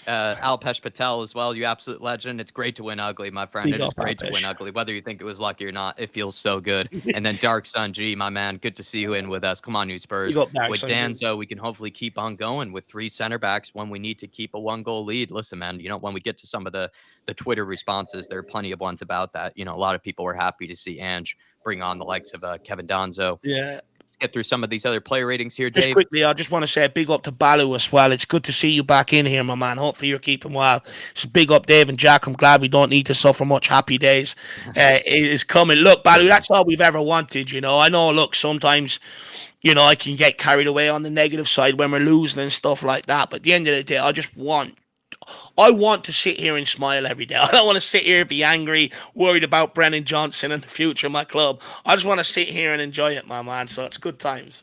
Alpesh Patel as well, you absolute legend. It's great to win ugly, my friend. It is great to win ugly. Whether you think it was lucky or not, it feels so good. And then Dark Sun G, my man, good to see you in with us. Come on, you Spurs. With Danzo, we can hopefully keep on going with 3 center backs when we need to keep a 1-goal lead. Listen, man, when we get to some of the Twitter responses, there are plenty of ones about that. A lot of people were happy to see Ange bring on the likes of Kevin Danzo. Yeah. Get through some of these other player ratings here, Dave. Just quickly, I just want to say a big up to Balu as well. It's good to see you back in here, my man. Hopefully you're keeping well. It's big up, Dave and Jack. I'm glad we don't need to suffer much. Happy days it is coming. Look, Balu, that's all we've ever wanted, I know, look, sometimes, I can get carried away on the negative side when we're losing and stuff like that. But at the end of the day, I want to sit here and smile every day. I don't want to sit here and be angry, worried about Brennan Johnson and the future of my club. I just want to sit here and enjoy it, my man. So it's good times.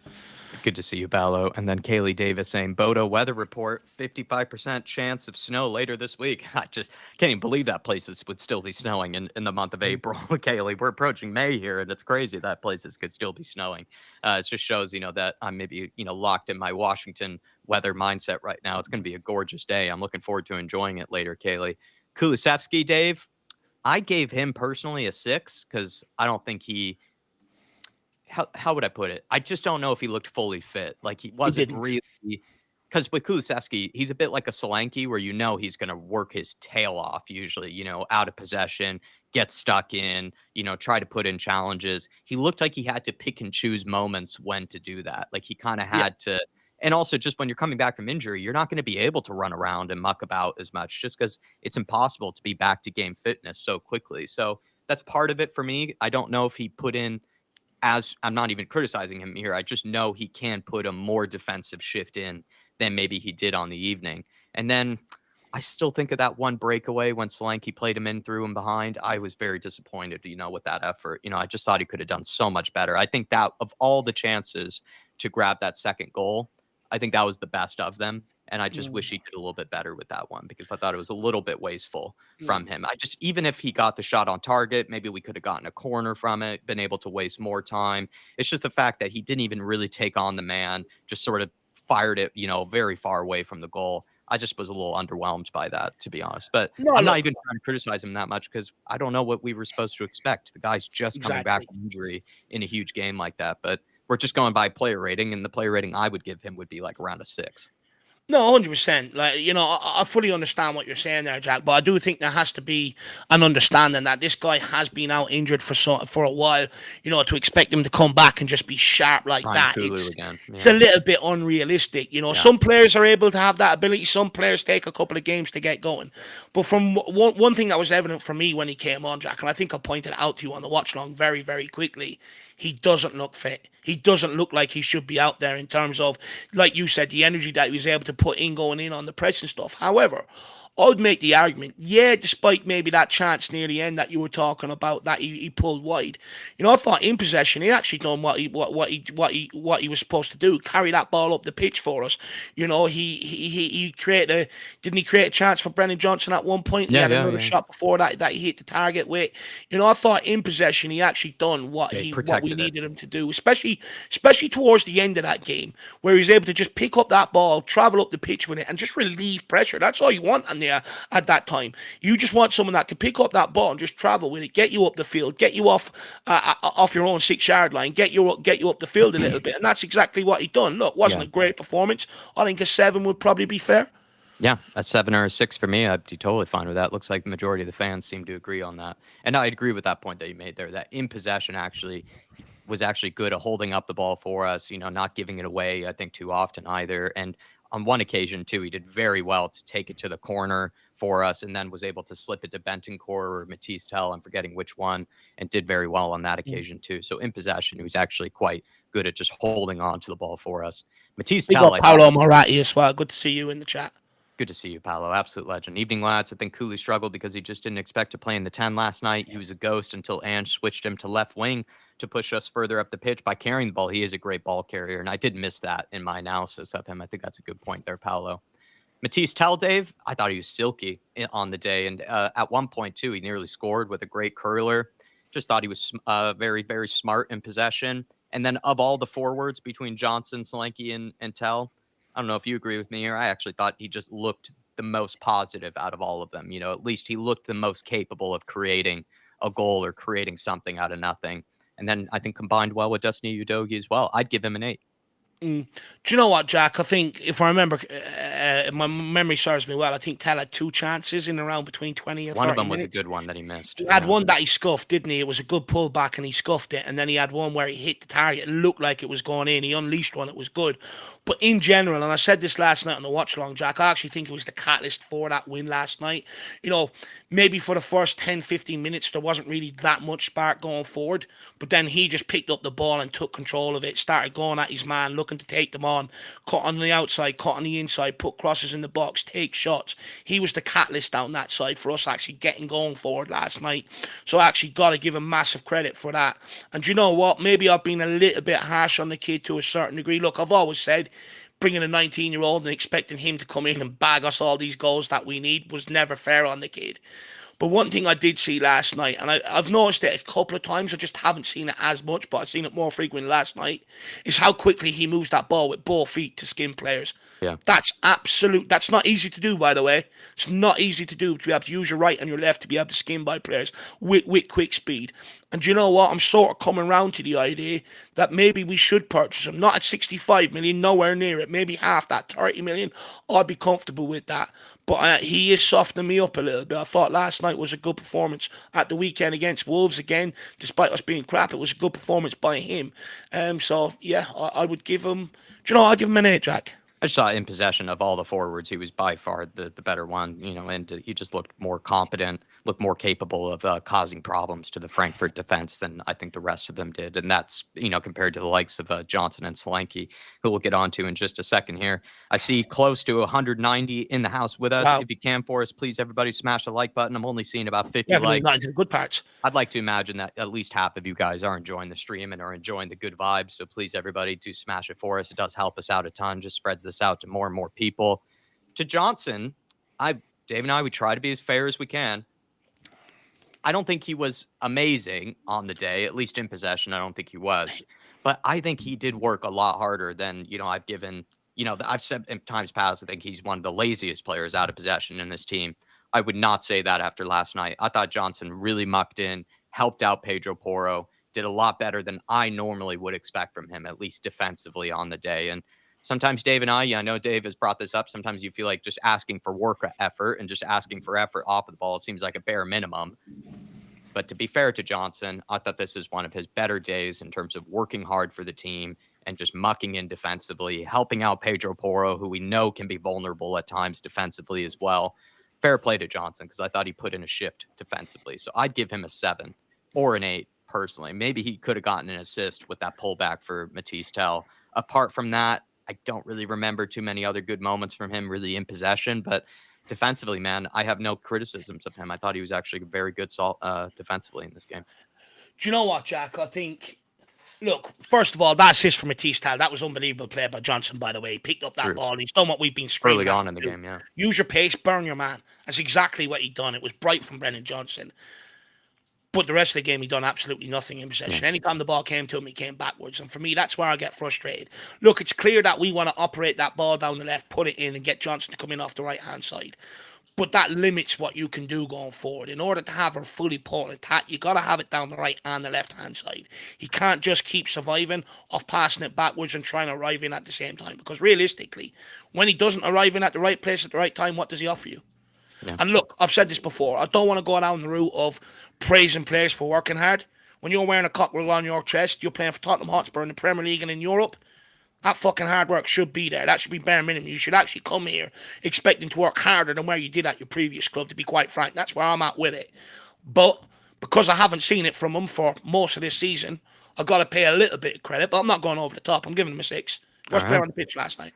Good to see you, Ballo. And then Kaylee Davis saying, Bodo weather report, 55% chance of snow later this week. I just can't even believe that places would still be snowing in the month of April. Kaylee, we're approaching May here, and it's crazy that places could still be snowing. It just shows, that I'm maybe, locked in my Washington weather mindset right now. It's going to be a gorgeous day. I'm looking forward to enjoying it later, Kaylee. Kulusevski, Dave, I gave him personally a 6 because I don't think he... How would I put it? I just don't know if he looked fully fit. Like he wasn't really, because with Kulusevski, he's a bit like a Solanke where he's going to work his tail off usually, out of possession, get stuck in, try to put in challenges. He looked like he had to pick and choose moments when to do that. Like he kind of had to. And also just when you're coming back from injury, you're not going to be able to run around and muck about as much just because it's impossible to be back to game fitness so quickly. So that's part of it for me. I don't know if he put in, as I'm not even criticizing him here, I just know he can put a more defensive shift in than maybe he did on the evening. And then I still think of that one breakaway when Solanke played him in through and behind. I was very disappointed, with that effort. I just thought he could have done so much better. I think that of all the chances to grab that second goal, I think that was the best of them. And I just wish he did a little bit better with that one because I thought it was a little bit wasteful from him. Even if he got the shot on target, maybe we could have gotten a corner from it, been able to waste more time. It's just the fact that he didn't even really take on the man, just sort of fired it, very far away from the goal. I just was a little underwhelmed by that, to be honest. But I'm not even trying to criticize him that much because I don't know what we were supposed to expect. The guy's just coming back from injury in a huge game like that. But we're just going by player rating, and the player rating I would give him would be like around a 6. No, 100%. Like, I fully understand what you're saying there, Jack, but I do think there has to be an understanding that this guy has been out injured for a while. To expect him to come back and just be sharp like that, it's a little bit unrealistic. Some players are able to have that ability. Some players take a couple of games to get going. But from one thing that was evident for me when he came on, Jack, and I think I pointed it out to you on the watch long very, very quickly, he doesn't look fit. he doesn't look like he should be out there in terms of, like you said, the energy that he was able to put in going in on the press and stuff. However, I would make the argument, yeah, despite maybe that chance near the end that you were talking about that he pulled wide. I thought in possession he actually done what he was supposed to do, carry that ball up the pitch for us. He created didn't he create a chance for Brennan Johnson at one point? He had another shot before that he hit the target with. I thought in possession he actually done what we needed him to do, especially towards the end of that game, where he was able to just pick up that ball, travel up the pitch with it, and just relieve pressure. That's all you want on there at that time. You just want someone that can pick up that ball and just travel with it, get you up the field, get you off your own 6-yard line, get you up the field a little bit, and that's exactly what he done. Look, wasn't a great performance. I think a 7 would probably be fair. Yeah, a 7 or a 6 for me. I'd be totally fine with that. Looks like the majority of the fans seem to agree on that. And I agree with that point that you made there, that in possession was actually good at holding up the ball for us, not giving it away, I think, too often either. And on one occasion, too, he did very well to take it to the corner for us and then was able to slip it to Bentoncourt or Matisse Tell, I'm forgetting which one, and did very well on that occasion, too. So in possession, he was actually quite good at just holding on to the ball for us. Matisse Tell, I Paolo Moratti as well. Good to see you in the chat. Good to see you, Paolo. Absolute legend. Evening, lads. I think Cooley struggled because he just didn't expect to play in the 10 last night. He was a ghost until Ange switched him to left wing to push us further up the pitch by carrying the ball. He is a great ball carrier, and I did miss that in my analysis of him. I think that's a good point there, Paolo. Matisse Tell, Dave, I thought he was silky on the day, and at one point, too, he nearly scored with a great curler. Just thought he was very, very smart in possession. And then of all the forwards between Johnson, Solanke, and Tell, I don't know if you agree with me here. I actually thought he just looked the most positive out of all of them. At least he looked the most capable of creating a goal or creating something out of nothing. And then I think combined well with Destiny Udogie as well. I'd give him an 8. Do you know what, Jack? I think if I remember, my memory serves me well. I think Tell had 2 chances in around between 20 and 30 One of them minutes. was a good one that he missed. He had one that he scuffed, didn't he? It was a good pullback and he scuffed it. And then he had one where he hit the target. It looked like it was going in. He unleashed one that was good. But in general, and I said this last night on the watch along, Jack, I actually think it was the catalyst for that win last night. Maybe for the first 10, 15 minutes, there wasn't really that much spark going forward. But then he just picked up the ball and took control of it, started going at his man, looking to take them on, cut on the outside, cut on the inside, put crosses in the box, take shots. He was the catalyst down that side for us actually getting going forward last night. So I actually got to give him massive credit for that. And you know what? Maybe I've been a little bit harsh on the kid to a certain degree. Look, I've always said bringing a 19-year-old and expecting him to come in and bag us all these goals that we need was never fair on the kid. But one thing I did see last night, and I've noticed it a couple of times, I just haven't seen it as much, but I've seen it more frequently last night, is how quickly he moves that ball with both feet to skin players. Yeah. That's not easy to do, by the way. It's not easy to do, to be able to use your right and your left to be able to skin by players with quick speed. And you know what? I'm sort of coming around to the idea that maybe we should purchase him. Not at 65 million, nowhere near it. Maybe half that, 30 million. I'd be comfortable with that. But he is softening me up a little bit. I thought last night was a good performance. At the weekend against Wolves again, despite us being crap, it was a good performance by him. So, yeah, I would give him... Do you know, I'd give him an 8, Jack. I just saw in possession of all the forwards, he was by far the better one, and he just looked more competent, looked more capable of causing problems to the Frankfurt defense than I think the rest of them did. And that's, compared to the likes of Johnson and Solanke, who we'll get onto in just a second here. I see close to 190 in the house with us. Wow. If you can for us, please, everybody smash the like button. I'm only seeing about 50 likes. The good parts. I'd like to imagine that at least half of you guys are enjoying the stream and are enjoying the good vibes. So please, everybody, do smash it for us. It does help us out a ton. Just spreads this out to more and more people. To Johnson, Dave and I, we try to be as fair as we can. I don't think he was amazing on the day, at least in possession. I don't think he was. But I think he did work a lot harder than, I've given, I've said in times past, I think he's one of the laziest players out of possession in this team. I would not say that after last night. I thought Johnson really mucked in, helped out Pedro Porro, did a lot better than I normally would expect from him, at least defensively on the day. And sometimes Dave and I know Dave has brought this up. Sometimes you feel like just asking for work effort and just asking for effort off of the ball, it seems like a bare minimum. But to be fair to Johnson, I thought this is one of his better days in terms of working hard for the team and just mucking in defensively, helping out Pedro Porro, who we know can be vulnerable at times defensively as well. Fair play to Johnson, because I thought he put in a shift defensively. So I'd give him a 7 or an 8. personally. Maybe he could have gotten an assist with that pullback for Matisse Tell. Apart from that, I don't really remember too many other good moments from him really in possession, but defensively, man, I have no criticisms of him. I thought he was actually very good defensively in this game. Do you know what, Jack? I think, look, first of all, that assist from Matisse Tal, that was unbelievable play by Johnson, by the way. He picked up that True. ball. He's done what we've been screaming Early at on him in the to do. game, yeah. Use your pace, burn your man. That's exactly what he done. It was bright from Brennan Johnson. But the rest of the game, he done absolutely nothing in possession. Yeah. Anytime the ball came to him, he came backwards. And for me, that's where I get frustrated. Look, it's clear that we want to operate that ball down the left, put it in, and get Johnson to come in off the right-hand side. But that limits what you can do going forward. In order to have a fully potent attack, you got to have it down the right and the left-hand side. He can't just keep surviving off passing it backwards and trying to arrive in at the same time. Because realistically, when he doesn't arrive in at the right place at the right time, what does he offer you? Yeah. And look, I've said this before. I don't want to go down the route of praising players for working hard. When you're wearing a cockerel on your chest, you're playing for Tottenham Hotspur in the Premier League and in Europe, that fucking hard work should be there. That should be bare minimum. You should actually come here expecting to work harder than where you did at your previous club, to be quite frank. That's where I'm at with it. But because I haven't seen it from him for most of this season, I've got to pay a little bit of credit, but I'm not going over the top. I'm giving him a 6. Worst player on the pitch last night.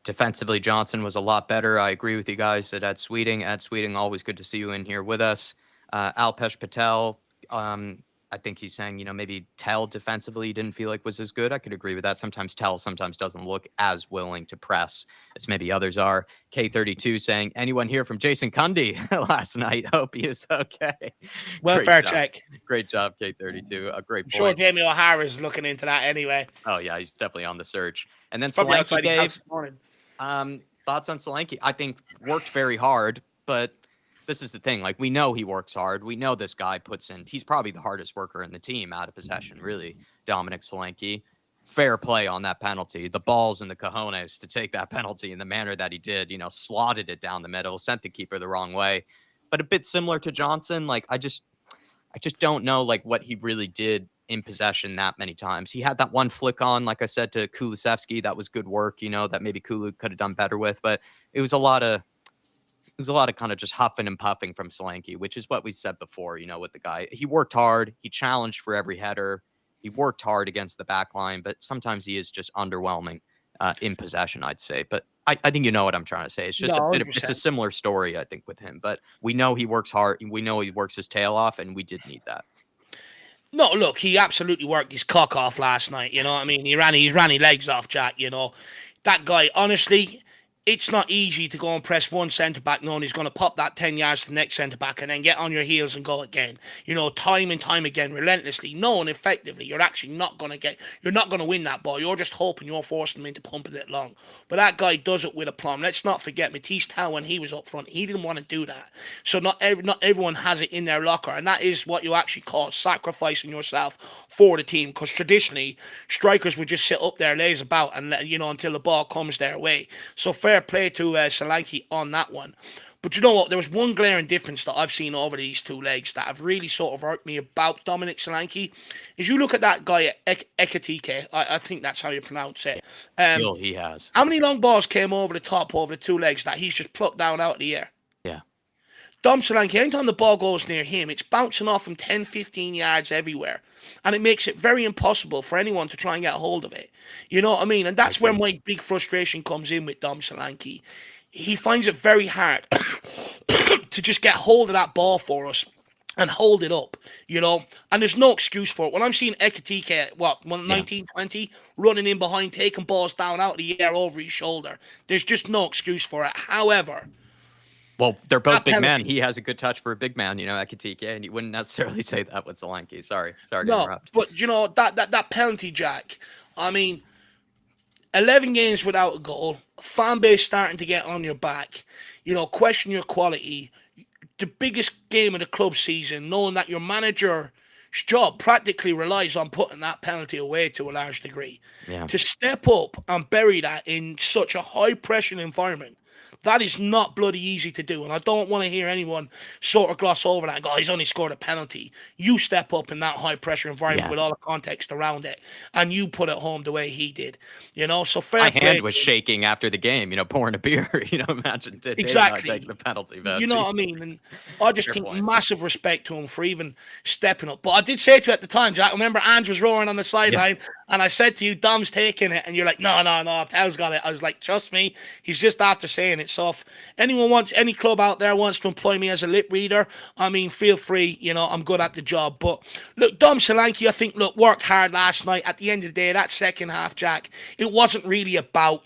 Defensively, Johnson was a lot better. I agree with you guys that Ed Sweeting, always good to see you in here with us. Alpesh Patel, I think he's saying, maybe Tell defensively didn't feel like was as good. I could agree with that. Sometimes Tell doesn't look as willing to press as maybe others are. K32 saying, anyone here from Jason Cundy last night? Hope he is okay. Well, fair check. Great job, K32. A great point. I'm sure Jamie O'Hara's looking into that anyway. Oh, yeah, he's definitely on the search. And then Solanke, Dave. Thoughts on Solanke? I think worked very hard, but this is the thing. Like, we know he works hard. We know this guy he's probably the hardest worker in the team out of possession, really, Dominic Solanke. Fair play on that penalty. The balls and the cojones to take that penalty in the manner that he did, slotted it down the middle, sent the keeper the wrong way. But a bit similar to Johnson, like, I just don't know, like, what he really did in possession that many times. He had that one flick on, like I said, to Kulusevski. That was good work, that maybe Kulu could have done better with. But it was a lot of kind of just huffing and puffing from Solanke, which is what we said before, with the guy. He worked hard. He challenged for every header. He worked hard against the back line, but sometimes he is just underwhelming in possession, I'd say. But I think you know what I'm trying to say. It's just it's a similar story, I think, with him. But we know he works hard. We know he works his tail off, and we did need that. No, look, he absolutely worked his cock off last night. You know what I mean? He ran his legs off, Jack. That guy, honestly, it's not easy to go and press one centre-back knowing he's going to pop that 10 yards to the next centre-back and then get on your heels and go again. Time and time again, relentlessly, knowing effectively you're actually not going to win that ball. You're just hoping you're forcing him into pumping it long. But that guy does it with aplomb. Let's not forget, Matisse Tau, when he was up front, he didn't want to do that. So not everyone has it in their locker, and that is what you actually call sacrificing yourself for the team, because traditionally, strikers would just sit up there, lays about, and until the ball comes their way. So fair play to Solanke on that one. But you know what? There was one glaring difference that I've seen over these two legs that have really sort of hurt me about Dominic Solanke. Is you look at that guy, Ekatike, I think that's how you pronounce it. Skill he has. How many long balls came over the top, over the two legs that he's just plucked down out of the air? Yeah. Dom Solanke, anytime the ball goes near him, it's bouncing off him 10, 15 yards everywhere. And it makes it very impossible for anyone to try and get a hold of it. You know what I mean? And that's where my big frustration comes in with Dom Solanke. He finds it very hard to just get hold of that ball for us and hold it up, and there's no excuse for it. When I'm seeing Ekatike, 19, 20, running in behind, taking balls down out of the air over his shoulder, there's just no excuse for it. However, well, they're both big men. He has a good touch for a big man, Ekatike, and you wouldn't necessarily say that with Solanke. Sorry to interrupt. But that penalty, Jack, I mean, 11 games without a goal, fan base starting to get on your back, question your quality, the biggest game of the club season, knowing that your manager's job practically relies on putting that penalty away to a large degree. Yeah. To step up and bury that in such a high-pressure environment, That is not bloody easy to do, and I don't want to hear anyone sort of gloss over that and go, he's only scored a penalty. You step up in that high-pressure environment with all the context around it, and you put it home the way he did. So fair play. My hand was shaking after the game, pouring a beer. Imagine Dave not taking the penalty. Man. You know what I mean? And I just think massive respect to him for even stepping up. But I did say to you at the time, Jack, remember Ange was roaring on the sideline, and I said to you, Dom's taking it, and you're like, no, Tau's got it. I was like, trust me, he's just after saying it. So if any club out there wants to employ me as a lip reader, I mean, feel free. I'm good at the job. But look, Dom Solanke, I think, worked hard last night. At the end of the day, that second half, Jack, it wasn't really about,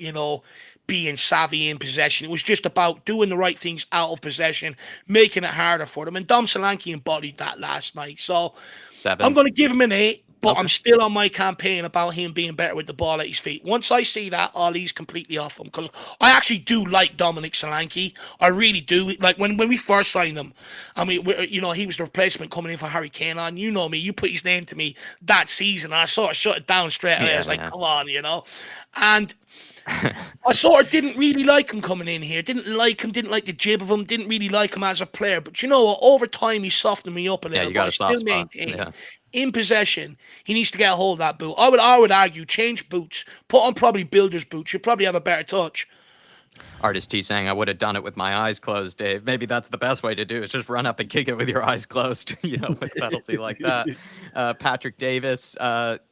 being savvy in possession. It was just about doing the right things out of possession, making it harder for them. And Dom Solanke embodied that last night. So 7. I'm going to give him an 8, but I'm still on my campaign about him being better with the ball at his feet. Once I see that, I'll ease completely off him, because I actually do like Dominic Solanke. I really do. Like when we first signed him, I mean, he was the replacement coming in for Harry Kane. On, you know me, you put his name to me that season, and I sort of shut it down straight away. I was like, come on, and I sort of didn't really like him coming in here. Didn't like him, didn't like the jib of him, didn't really like him as a player. But you know what? Over time, he softened me up a little. You got a soft spot. In possession, he needs to get a hold of that boot. I would argue, change boots, put on probably builder's boots. You'll probably have a better touch. Artist T saying, I would have done it with my eyes closed, Dave. Maybe that's the best way to do it, is just run up and kick it with your eyes closed, with a penalty like that. Patrick Davis,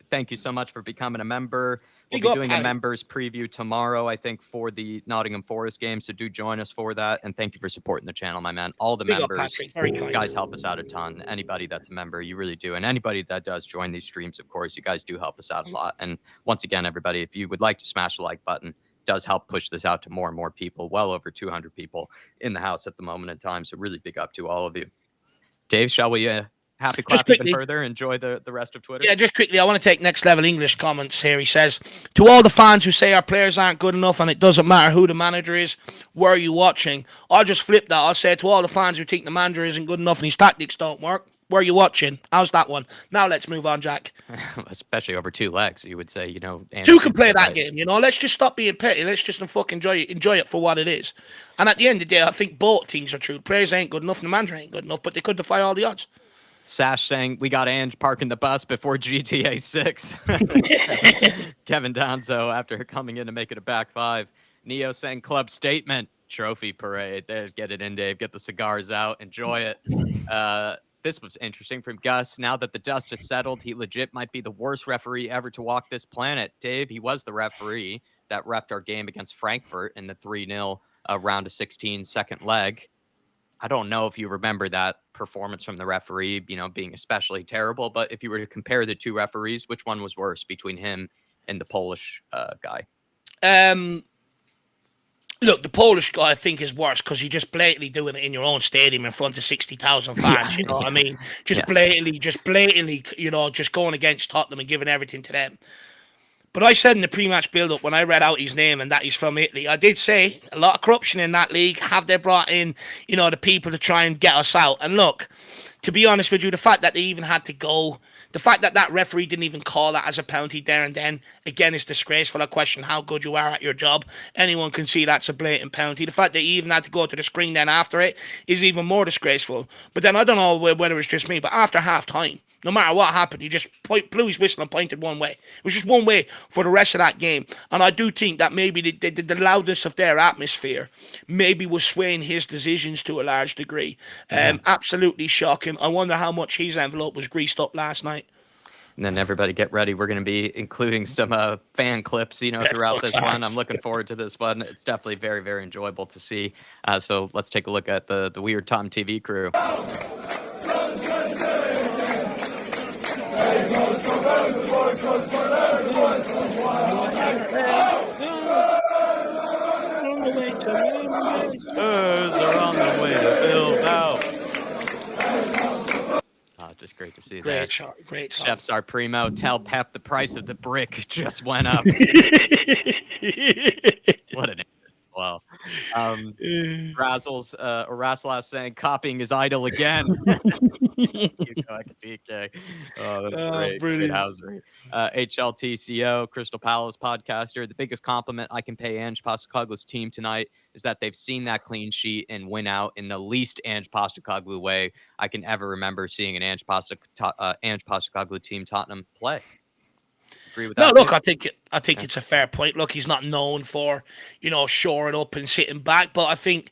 thank you so much for becoming a member. We'll be doing a members preview tomorrow, I think, for the Nottingham Forest game. So do join us for that. And thank you for supporting the channel, my man. All the members, you guys help us out a ton. Anybody that's a member, you really do. And anybody that does join these streams, of course, you guys do help us out a lot. And once again, everybody, if you would like to smash the like button, it does help push this out to more and more people. Well over 200 people in the house at the moment in time. So really big up to all of you. Dave, shall we happy clap even further? Enjoy the rest of Twitter. Yeah, just quickly, I want to take next level English comments here. He says, to all the fans who say our players aren't good enough and it doesn't matter who the manager is, were you watching? I'll just flip that. I'll say to all the fans who think the manager isn't good enough and his tactics don't work, were you watching? How's that one? Now let's move on, Jack. Especially over 2 legs, you would say, Two can play that game, Let's just stop being petty. Let's just fucking enjoy it for what it is. And at the end of the day, I think both things are true. Players ain't good enough and the manager ain't good enough, but they could defy all the odds. Sash saying, we got Ange parking the bus before GTA 6. Kevin Donzo after coming in to make it a back 5. Neo saying, club statement, trophy parade. There, get it in, Dave. Get the cigars out. Enjoy it. This was interesting from Gus. Now that the dust has settled, he legit might be the worst referee ever to walk this planet. Dave, he was the referee that reffed our game against Frankfurt in the 3-0 round of 16 second leg. I don't know if you remember that performance from the referee, being especially terrible. But if you were to compare the two referees, which one was worse between him and the Polish guy? Look, the Polish guy I think is worse because you're just blatantly doing it in your own stadium in front of 60,000 fans. You know what I mean? Just blatantly, just going against Tottenham and giving everything to them. But I said in the pre-match build-up, when I read out his name and that he's from Italy, I did say a lot of corruption in that league. Have they brought in, the people to try and get us out? And look, to be honest with you, the fact that they even had to go, the fact that that referee didn't even call that as a penalty there and then, again, is disgraceful. I question how good you are at your job. Anyone can see that's a blatant penalty. The fact that he even had to go to the screen then after it is even more disgraceful. But then I don't know whether it's just me, but after half-time, no matter what happened, he just blew his whistle and pointed one way. It was just one way for the rest of that game. And I do think that maybe the loudness of their atmosphere maybe was swaying his decisions to a large degree. Absolutely shocking. I wonder how much his envelope was greased up last night. And then everybody get ready. We're going to be including some fan clips, throughout this one. I'm looking forward to this one. It's definitely very, very enjoyable to see. So let's take a look at the Weird Tom TV crew. Spurs are on the way to Bilbao. Just great to see that. Great shot. Chefs are primo. Tell Pep the price of the brick just went up. What an well. Um, Raslas saying copying is idle again. TK. Oh, that's great. Great Brilliant. housery. HLTCO, Crystal Palace podcaster. The biggest compliment I can pay Ange Postecoglou's team tonight is that they've seen that clean sheet and win out in the least Ange Postecoglou way I can ever remember seeing an Ange Postecoglou team Tottenham play. Agree with No, that, look, Dave? I think Yeah. it's a fair point. Look, he's not known for, shoring up and sitting back, but I think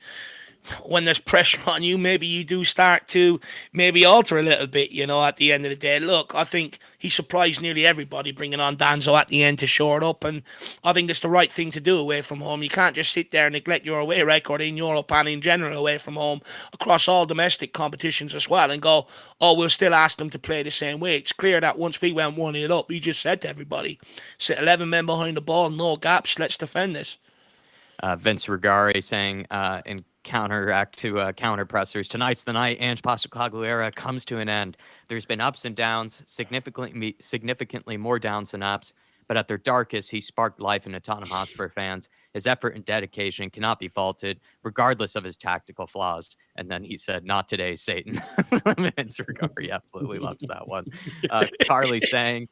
when there's pressure on you, maybe you do start to maybe alter a little bit, at the end of the day. Look, I think he surprised nearly everybody bringing on Danzo at the end to shore it up, and I think it's the right thing to do away from home. You can't just sit there and neglect your away record in Europe and in general away from home across all domestic competitions as well and go, oh, we'll still ask them to play the same way. It's clear that once we went 1-0 up, we just said to everybody, sit 11 men behind the ball, no gaps, let's defend this. Vince Rugari saying in counteract to counter pressers, tonight's the night Ange Postecoglou era comes to an end. There's been ups and downs, significantly more downs than ups, but at their darkest, he sparked life into Tottenham Hotspur fans. His effort and dedication cannot be faulted, regardless of his tactical flaws. And then he said, "Not today, Satan." Vince Rugari absolutely loves that one. Carly saying,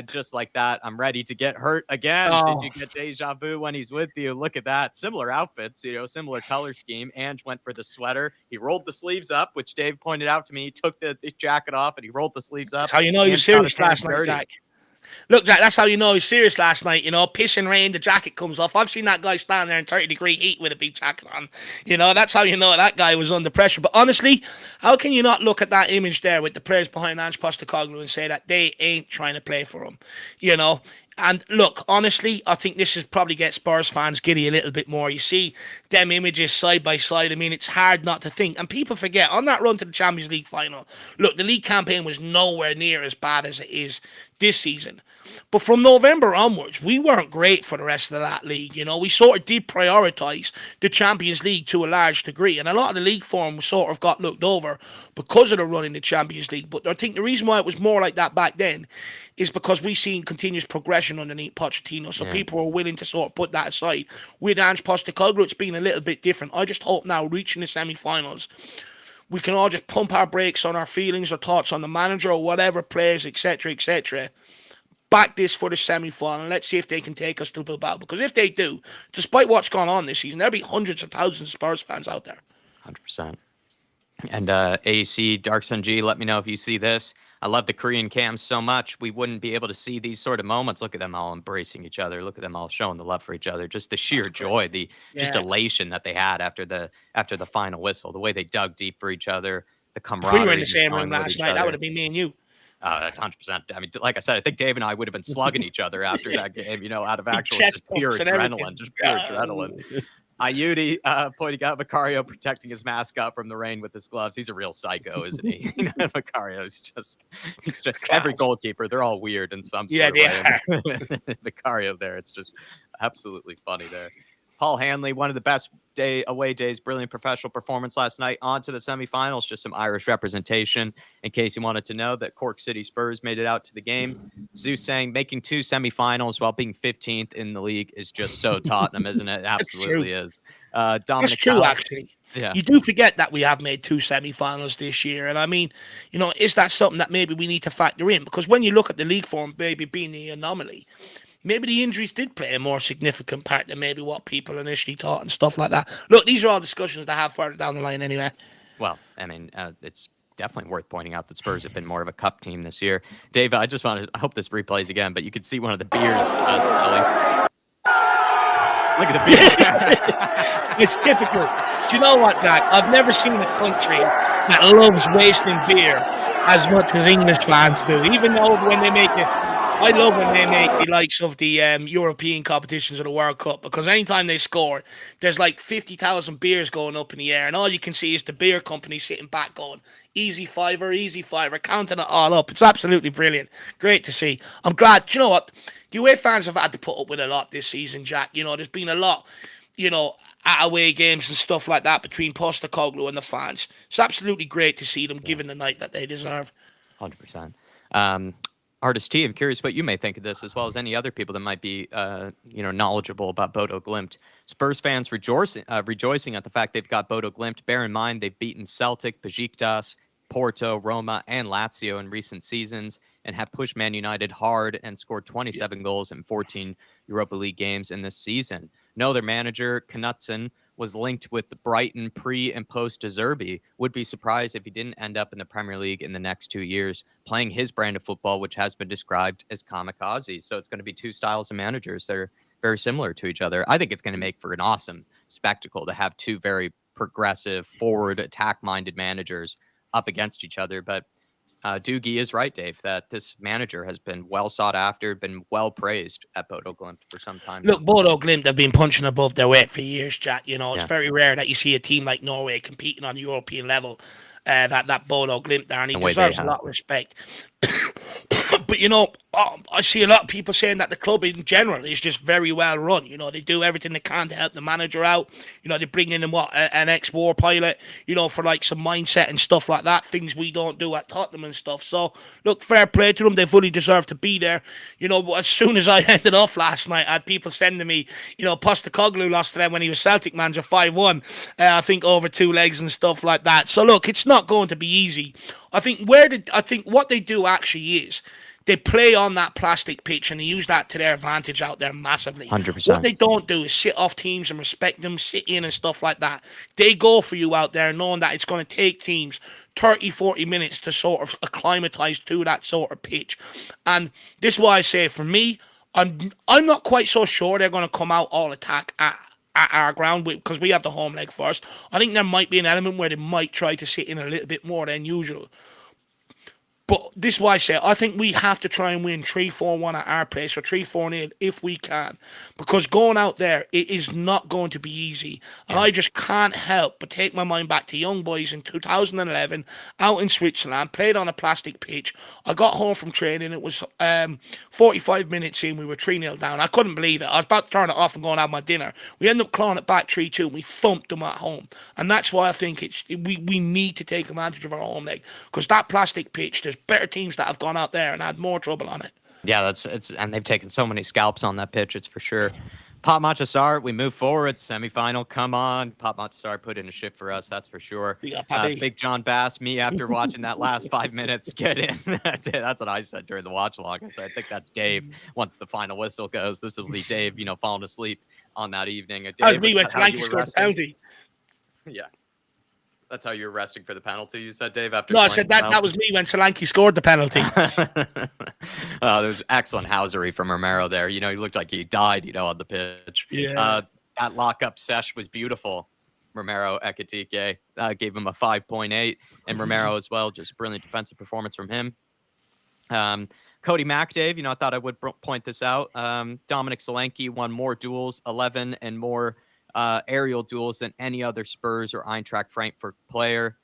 just like that, I'm ready to get hurt again. Oh, Did you get deja vu when he's with you? Look at that. Similar outfits, similar color scheme. Ange went for the sweater. He rolled the sleeves up, which Dave pointed out to me. He took the jacket off and he rolled the sleeves up. that's how you know he was Ange got his serious hands last night, dirty. Jack. Look, Jack, that's how you know he's serious last night. Piss and rain, the jacket comes off. I've seen that guy stand there in 30-degree heat with a big jacket on. That's how you know that guy was under pressure. But honestly, how can you not look at that image there with the players behind Ange Postecoglou and say that they ain't trying to play for him? And look, honestly, I think this is probably get Spurs fans giddy a little bit more. You see them images side by side. I mean, it's hard not to think. And people forget, on that run to the Champions League final, look, the league campaign was nowhere near as bad as it is this season. But from November onwards, we weren't great for the rest of that league. We sort of deprioritise the Champions League to a large degree. And a lot of the league form sort of got looked over because of the run in the Champions League. But I think the reason why it was more like that back then is because we've seen continuous progression underneath Pochettino. So people are willing to sort of put that aside. With Ange Postecoglou, it's been a little bit different. I just hope now, reaching the semi-finals, we can all just pump our brakes on our feelings or thoughts on the manager or whatever, players, etc., etc., back this for the semi-final. Let's see if they can take us to Bilbao. Because if they do, despite what's gone on this season, there'll be hundreds of thousands of Spurs fans out there. 100%. And AAC, Dark Sun G, let me know if you see this. I love the Korean cams so much. We wouldn't be able to see these sort of moments. Look at them all embracing each other. Look at them all showing the love for each other. Just the sheer joy, just elation that they had after the final whistle. The way they dug deep for each other. The camaraderie. If we were in the same room last night, that would have been me and you. 100%. I mean, like I said, I think Dave and I would have been slugging each other after that game, out of actual pure adrenaline. Just pure adrenaline. Ayudi pointing out Vicario protecting his mascot from the rain with his gloves. He's a real psycho, isn't he? Vicario's just every goalkeeper. They're all weird in some sort of way. Vicario there, it's just absolutely funny there. Paul Hanley, one of the best away days, brilliant professional performance last night. On to the semifinals, just some Irish representation. In case you wanted to know that Cork City Spurs made it out to the game. Zeus saying making 2 semifinals while being 15th in the league is just so Tottenham, isn't it? Absolutely is. Dominic That's true, actually. Yeah. You do forget that we have made 2 semi-finals this year. And I mean, is that something that maybe we need to factor in? Because when you look at the league form, maybe being the anomaly, maybe the injuries did play a more significant part than maybe what people initially thought and stuff like that. Look, these are all discussions to have further down the line anyway. Well, I mean, it's definitely worth pointing out that Spurs have been more of a cup team this year. Dave, I hope this replays again, but you could see one of the beers. Look at the beer. It's difficult. Do you know what, Jack? I've never seen a country that loves wasting beer as much as English fans do, even though when they make it. I love when they make the likes of the European competitions of the World Cup, because anytime they score, there's like 50,000 beers going up in the air, and all you can see is the beer company sitting back going, easy fiver, counting it all up. It's absolutely brilliant. Great to see. I'm glad. Do you know what? The away fans have had to put up with a lot this season, Jack. There's been a lot, at away games and stuff like that between Postecoglou and the fans. It's absolutely great to see them given the night that they deserve. 100%. Artist T, I'm curious what you may think of this, as well as any other people that might be, knowledgeable about Bodo Glimt. Spurs fans rejoicing at the fact they've got Bodo Glimt. Bear in mind they've beaten Celtic, Besiktas, Porto, Roma, and Lazio in recent seasons, and have pushed Man United hard and scored 27 goals in 14 Europa League games in this season. No, their manager, Knutsen, was linked with the Brighton pre and post De Zerbi. Would be surprised if he didn't end up in the Premier League in the next 2 years, playing his brand of football, which has been described as kamikaze. So it's going to be two styles of managers that are very similar to each other. I think it's going to make for an awesome spectacle to have two very progressive, forward, attack-minded managers up against each other. But Doogie is right, Dave, that this manager has been well sought after, been well praised at Bodo Glimt for some time now. Look, Bodo Glimt have been punching above their weight for years, Jack. You know, it's Yeah. very rare that you see a team like Norway competing on the European level. That Bodo Glimt there, and he The way they deserves a have. lot of respect. But I see a lot of people saying that the club in general is just very well run. You know, they do everything they can to help the manager out. You know, they bring in an ex-war pilot. You know, for like some mindset and stuff like that, things we don't do at Tottenham and stuff. So look, fair play to them. They fully deserve to be there. You know, as soon as I ended off last night, I had people sending me, Postecoglou lost to them when he was Celtic manager 5-1. I think over 2 legs and stuff like that. So look, it's not going to be easy. I think what they do actually is they play on that plastic pitch and they use that to their advantage out there massively. 100%. What they don't do is sit off teams and respect them, sit in and stuff like that. They go for you out there knowing that it's going to take teams 30, 40 minutes to sort of acclimatise to that sort of pitch. And this is why I say, for me, I'm not quite so sure they're going to come out all attack at our ground because we have the home leg first. I think there might be an element where they might try to sit in a little bit more than usual. But this is why I say I think we have to try and win 3-4-1 at our place or 3-4-0 if we can. Because going out there, it is not going to be easy. And I just can't help but take my mind back to young boys in 2011 out in Switzerland, played on a plastic pitch. I got home from training. It was 45 minutes in. We were 3-0 down. I couldn't believe it. I was about to turn it off and go and have my dinner. We ended up clawing it back 3-2 and we thumped them at home. And that's why I think we need to take advantage of our home leg. Because that plastic pitch, there's better teams that have gone out there and had more trouble on it. Yeah, and they've taken so many scalps on that pitch, it's for sure. Pop Machasar, we move forward. Semifinal, come on. Pop Machasar put in a shift for us, that's for sure. Big John Bass, me after watching that last 5 minutes, get in. That's what I said during the watch along. I said, I think that's Dave. Once the final whistle goes, this will be Dave, falling asleep on that evening. Dave, that was me when Solanke scored the penalty. Yeah. That's how you were resting for the penalty, you said, Dave? No, I said that was me when Solanke scored the penalty. There was excellent housery from Romero there. He looked like he died, on the pitch. Yeah. That lockup sesh was beautiful. Romero, Ekitike gave him a 5.8. And Romero as well, just brilliant defensive performance from him. Cody Mack, Dave, I thought I would point this out. Dominic Solanke won more duels, 11 and more aerial duels than any other Spurs or Eintracht Frankfurt player.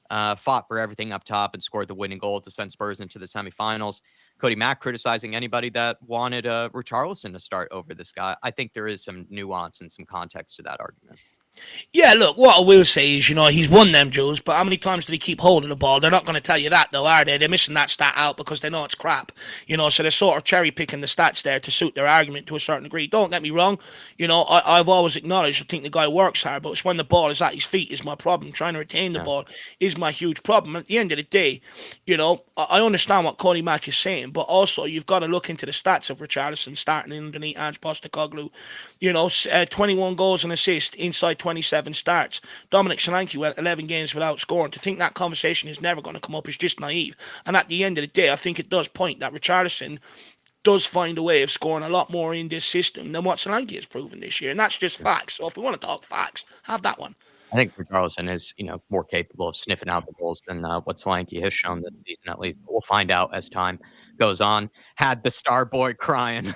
Fought for everything up top and scored the winning goal to send Spurs into the semifinals. Cody Mack criticizing anybody that wanted Richarlison to start over this guy. I think there is some nuance and some context to that argument. Yeah, look, what I will say is, he's won them duels, but how many times did he keep holding the ball? They're not going to tell you that, though, are they? They're missing that stat out because they know it's crap. So they're sort of cherry-picking the stats there to suit their argument to a certain degree. Don't get me wrong. I've always acknowledged I think the guy works hard, but it's when the ball is at his feet is my problem. Trying to retain the ball is my huge problem. At the end of the day, I understand what Cody Mack is saying, but also you've got to look into the stats of Richarlison starting underneath Ange Postecoglou. 21 goals and assists inside 27 starts. Dominic Solanke went 11 games without scoring. To think that conversation is never going to come up is just naive. And at the end of the day, I think it does point that Richarlison does find a way of scoring a lot more in this system than what Solanke has proven this year. And that's just facts. So if we want to talk facts, have that one. I think Richarlison is, more capable of sniffing out the goals than what Solanke has shown this season, at least. We'll find out as time goes on. Had the star boy crying.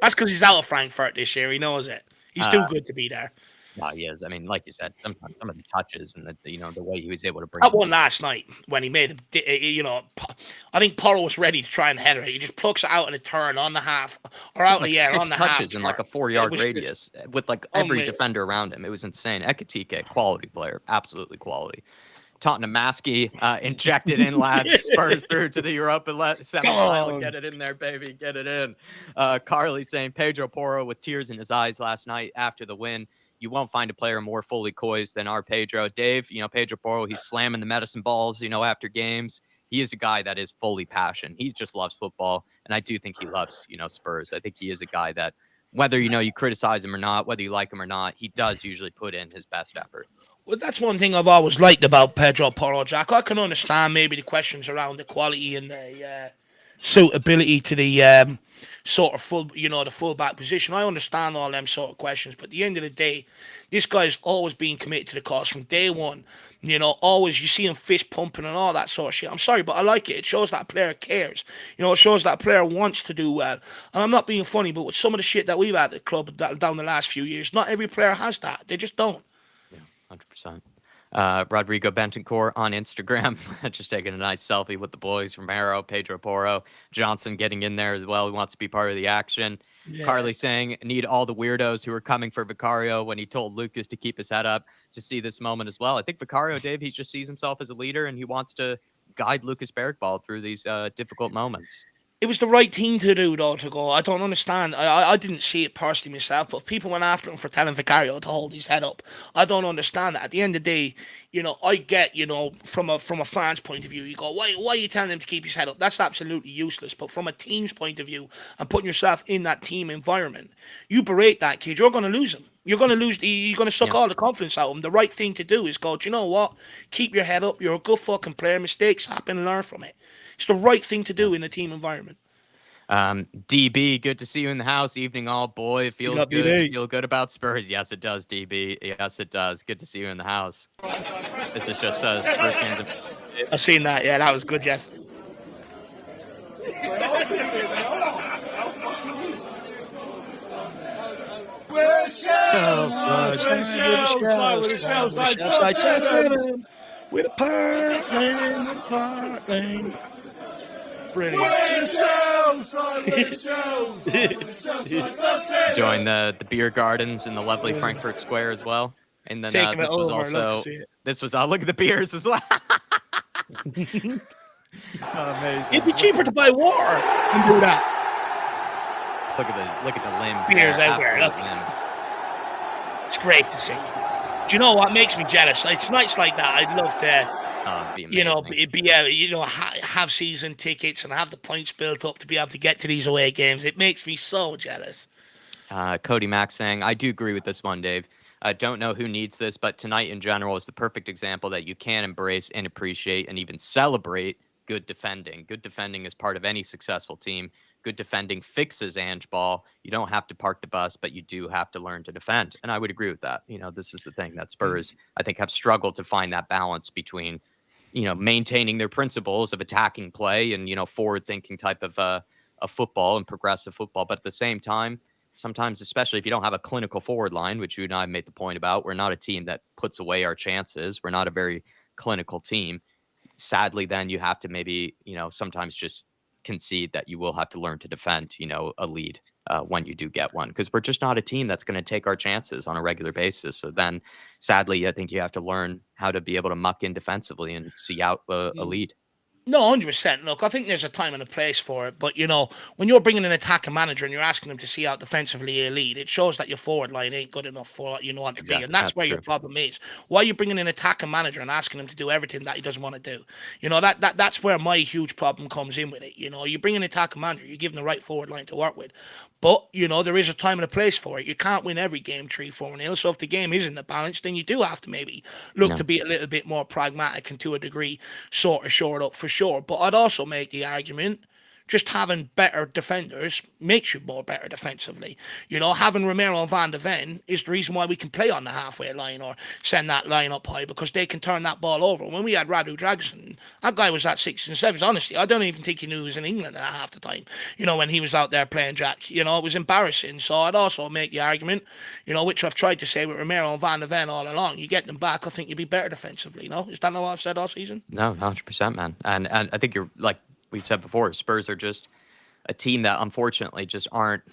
That's because he's out of Frankfurt this year. He knows it. He's too good to be there. No, he is. I mean, like you said, sometimes some of the touches and the way he was able to bring that one last night when he made I think Porro was ready to try and header it. He just plucks it out in a turn on the half or out in the air on the half. 6 touches in like a 4-yard radius with like every defender around him. It was insane. Ekitike, quality player, absolutely quality. Tottenham Maskey injected in, lads. Spurs through to the Europa semifinal. Get it in there, baby. Get it in. Carly saying Pedro Porro with tears in his eyes last night after the win. You won't find a player more fully poised than our Pedro. Dave, Pedro Porro, he's slamming the medicine balls, after games. He is a guy that is fully passion. He just loves football. And I do think he loves, Spurs. I think he is a guy that, whether, you criticize him or not, whether you like him or not, he does usually put in his best effort. Well, that's one thing I've always liked about Pedro Porro, Jack. I can understand maybe the questions around the quality and the suitability to the sort of the fullback position. I understand all them sort of questions, but at the end of the day, this guy's always been committed to the cause from day one. Always you see him fist pumping and all that sort of shit. I'm sorry, but I like it. It shows that a player cares. It shows that a player wants to do well. And I'm not being funny, but with some of the shit that we've had at the club down the last few years, not every player has that. They just don't. 100%. Rodrigo Bentoncourt on Instagram, just taking a nice selfie with the boys. Romero, Pedro Porro, Johnson getting in there as well. He wants to be part of the action. Yeah. Carly saying, need all the weirdos who were coming for Vicario when he told Lucas to keep his head up to see this moment as well. I think Vicario, Dave, he just sees himself as a leader and he wants to guide Lucas Bergvall through these difficult moments. It was the right thing to do, though, to go. I don't understand. I didn't see it personally myself, but if people went after him for telling Vicario to hold his head up, I don't understand that. At the end of the day, I get, from a fan's point of view, you go, why are you telling him to keep his head up? That's absolutely useless. But from a team's point of view and putting yourself in that team environment, you berate that kid, you're going to lose him. You're going to lose. You're going to suck all the confidence out of him. The right thing to do is go, do you know what? Keep your head up. You're a good fucking player. Mistakes happen. Learn from it. It's the right thing to do in a team environment. DB, good to see you in the house. Evening all, boy. It feels good to feel good about Spurs. Yes, it does, DB. Yes, it does. Good to see you in the house. This is just Spurs fans. I've seen that. Yeah, that was good, yes. With a part lane. Brilliant. Join the beer gardens in the lovely Frankfurt Square as well. And then this was also look at the beers as well. Amazing. It'd be cheaper to buy water than do that. Look at the limbs. Beers everywhere. Limbs. It's great to see. Do you know what makes me jealous? It's nights like that. I'd love to. Have season tickets and have the points built up to be able to get to these away games. It makes me so jealous. Cody Mack saying, I do agree with this one, Dave. I don't know who needs this, but tonight in general is the perfect example that you can embrace and appreciate and even celebrate good defending. Good defending is part of any successful team. Good defending fixes Ange ball. You don't have to park the bus, but you do have to learn to defend. And I would agree with that. This is the thing that Spurs, I think, have struggled to find that balance between maintaining their principles of attacking play and, forward-thinking type of football and progressive football. But at the same time, sometimes, especially if you don't have a clinical forward line, which you and I made the point about, we're not a team that puts away our chances. We're not a very clinical team. Sadly, then you have to maybe, sometimes just concede that you will have to learn to defend, a lead when you do get one, because we're just not a team that's going to take our chances on a regular basis. So then, sadly, I think you have to learn how to be able to muck in defensively and see out a lead. No, 100%. Look, I think there's a time and a place for it. But, when you're bringing an attacking manager and you're asking them to see out defensively a lead, it shows that your forward line ain't good enough for what you want to be. And that's where your problem is. Why are you bringing an attacking manager and asking him to do everything that he doesn't want to do? That's where my huge problem comes in with it. You bring an attacking manager, you give him the right forward line to work with. But, there is a time and a place for it. You can't win every game 3-4-0. So if the game isn't the balance, then you do have to maybe look to be a little bit more pragmatic and to a degree sort of shore it up for sure. But I'd also make the argument just having better defenders makes you more better defensively. Having Romero and Van de Ven is the reason why we can play on the halfway line or send that line up high, because they can turn that ball over. When we had Radu Dragosin, that guy was at 6s and 7s. Honestly, I don't even think he knew he was in England at half the time, when he was out there playing Jack. It was embarrassing. So I'd also make the argument, which I've tried to say with Romero and Van de Ven all along, you get them back, I think you'd be better defensively. Is that not what I've said all season? No, 100%, man. And I think you're like, we've said before, Spurs are just a team that unfortunately just aren't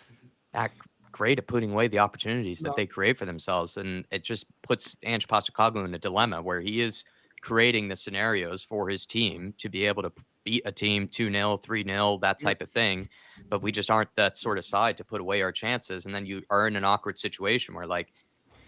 that great at putting away the opportunities that they create for themselves. And it just puts Ange Postecoglou in a dilemma where he is creating the scenarios for his team to be able to beat a team 2-0, 3-0, that type of thing. But we just aren't that sort of side to put away our chances. And then you are in an awkward situation where, like,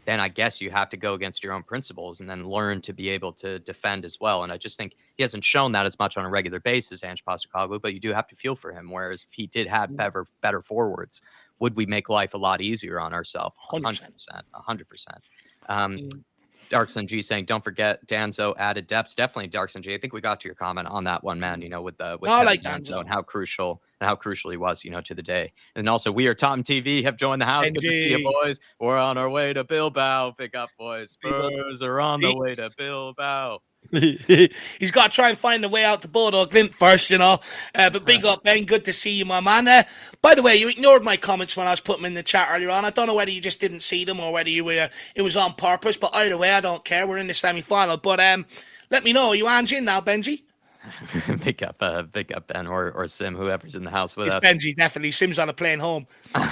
then I guess you have to go against your own principles and then learn to be able to defend as well. And I just think he hasn't shown that as much on a regular basis, Ange Postecoglou, but you do have to feel for him. Whereas if he did have better forwards, would we make life a lot easier on ourselves? 100%. 100%. Darkson G saying, don't forget Danzo added depth. Definitely Darkson G. I think we got to your comment on that one, man, with like Danzo and how crucial he was, to the day. And also we are Tom TV have joined the house. Good to see you, boys. We're on our way to Bilbao. Pick up, boys. Spurs are on the way to Bilbao. He's got to try and find a way out to Bodo Glint first, But big up, Ben. Good to see you, my man. By the way, you ignored my comments when I was putting them in the chat earlier on. I don't know whether you just didn't see them or whether it was on purpose. But either way, I don't care. We're in the semi-final. But let me know. Are you in now, Benji? Big up, Ben or Sim, whoever's in the house with us. Benji, definitely. Sim's on a plane home.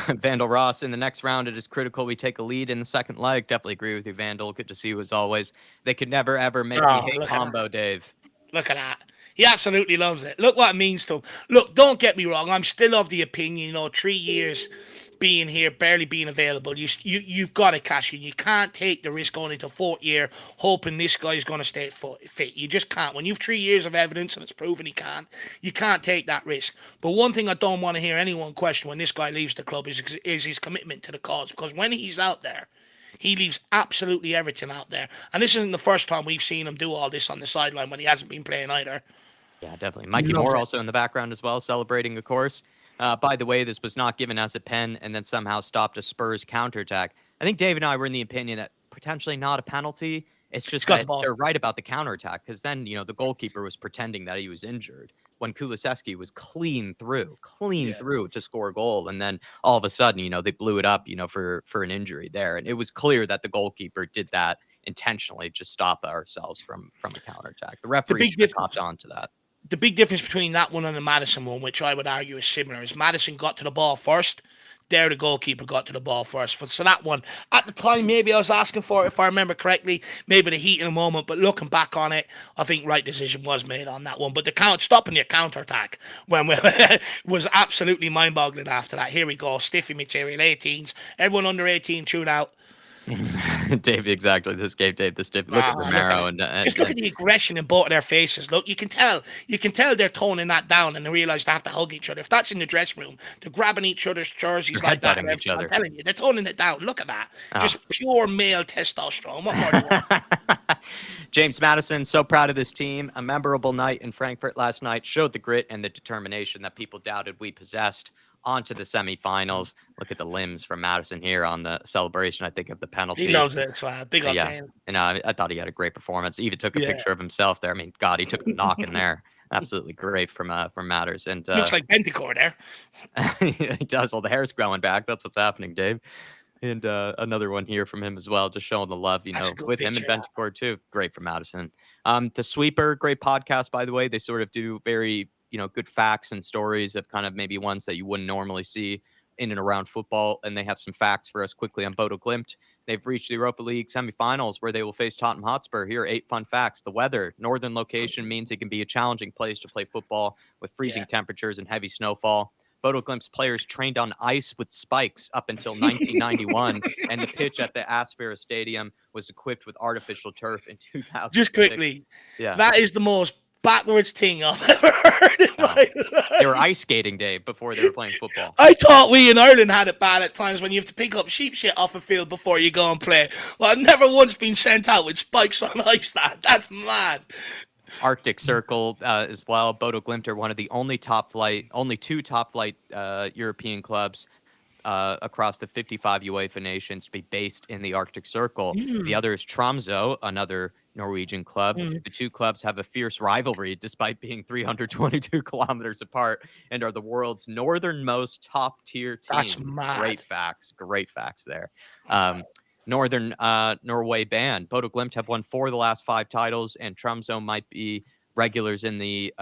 Vandal Ross, in the next round, it is critical we take a lead in the second leg. Definitely agree with you, Vandal. Good to see you as always. They could never, ever make me hate combo, Dave. Look at that. He absolutely loves it. Look what it means to him. Look, don't get me wrong. I'm still of the opinion, 3 years being here, barely being available, you've got to cash in. You can't take the risk going into fourth year hoping this guy's going to stay fit. You just can't. When you've 3 years of evidence and it's proven he can't, you can't take that risk. But one thing I don't want to hear anyone question when this guy leaves the club is his commitment to the cause. Because when he's out there, he leaves absolutely everything out there. And this isn't the first time we've seen him do all this on the sideline when he hasn't been playing either. Yeah, definitely. Mikey Moore also in the background as well, celebrating, of course. By the way, this was not given as a pen and then somehow stopped a Spurs counterattack. I think Dave and I were in the opinion that potentially not a penalty. It's just that they're right about the counterattack because then, the goalkeeper was pretending that he was injured when Kulusevski was clean through to score a goal. And then all of a sudden, they blew it up, for an injury there. And it was clear that the goalkeeper did that intentionally, just stop ourselves from a counterattack. The referee should have caught on to that. The big difference between that one and the Madison one, which I would argue is similar, is Madison got to the ball first. There, the goalkeeper got to the ball first. So that one, at the time, maybe I was asking for it, if I remember correctly, maybe the heat in a moment. But looking back on it, I think right decision was made on that one. But stopping the counter-attack was absolutely mind-boggling after that. Here we go, stiffy material, 18s. Everyone under 18 tune out. Dave, exactly. This gave Dave the stiff. Look at Romero and just look at the aggression in both of their faces. Look, you can tell they're toning that down, and they realize they have to hug each other. If that's in the dressing room, they're grabbing each other's jerseys like that. I'm telling you, they're toning it down. Look at that, just pure male testosterone. What more do you want? James Madison, so proud of this team. A memorable night in Frankfurt last night showed the grit and the determination that people doubted we possessed. On to the semifinals. Look at the limbs from Madison here on the celebration, I think, of the penalty. He loves it. So big up to him. And I thought he had a great perperformance. He even took a picture of himself there. I mean, God, he took the knock in there. Absolutely great from Matters. And looks like Bentacore there. He does. Well, the hair's growing back. That's what's happening, Dave. And another one here from him as well, just showing the love, with him and Bentacore too. Great for Madison. The Sweeper, great podcast, by the way. They sort of do very good facts and stories of kind of maybe ones that you wouldn't normally see in and around football. And they have some facts for us quickly on Bodo Glimt. They've reached the Europa League semifinals where they will face Tottenham Hotspur. Here are 8 fun facts. The weather, northern location means it can be a challenging place to play football with freezing temperatures and heavy snowfall. Bodo Glimt's players trained on ice with spikes up until 1991, and the pitch at the Aspera Stadium was equipped with artificial turf in 2006. Just quickly, that is the most backwards thing I've ever heard in my life. They were ice skating, Dave, before they were playing football. I thought we in Ireland had it bad at times when you have to pick up sheep shit off a field before you go and play. Well, I've never once been sent out with spikes on ice. That's mad. Arctic Circle as well. Bodo Glimt are one of the only two top flight European clubs across the 55 UEFA nations to be based in the Arctic Circle. The other is Tromsø, another Norwegian club. The two clubs have a fierce rivalry despite being 322 kilometers apart and are the world's northernmost top-tier teams. That's mad. Great facts there. Northern Norway band. Bodo Glimt have won 4 of the last 5 titles, and Tromsø might be regulars in the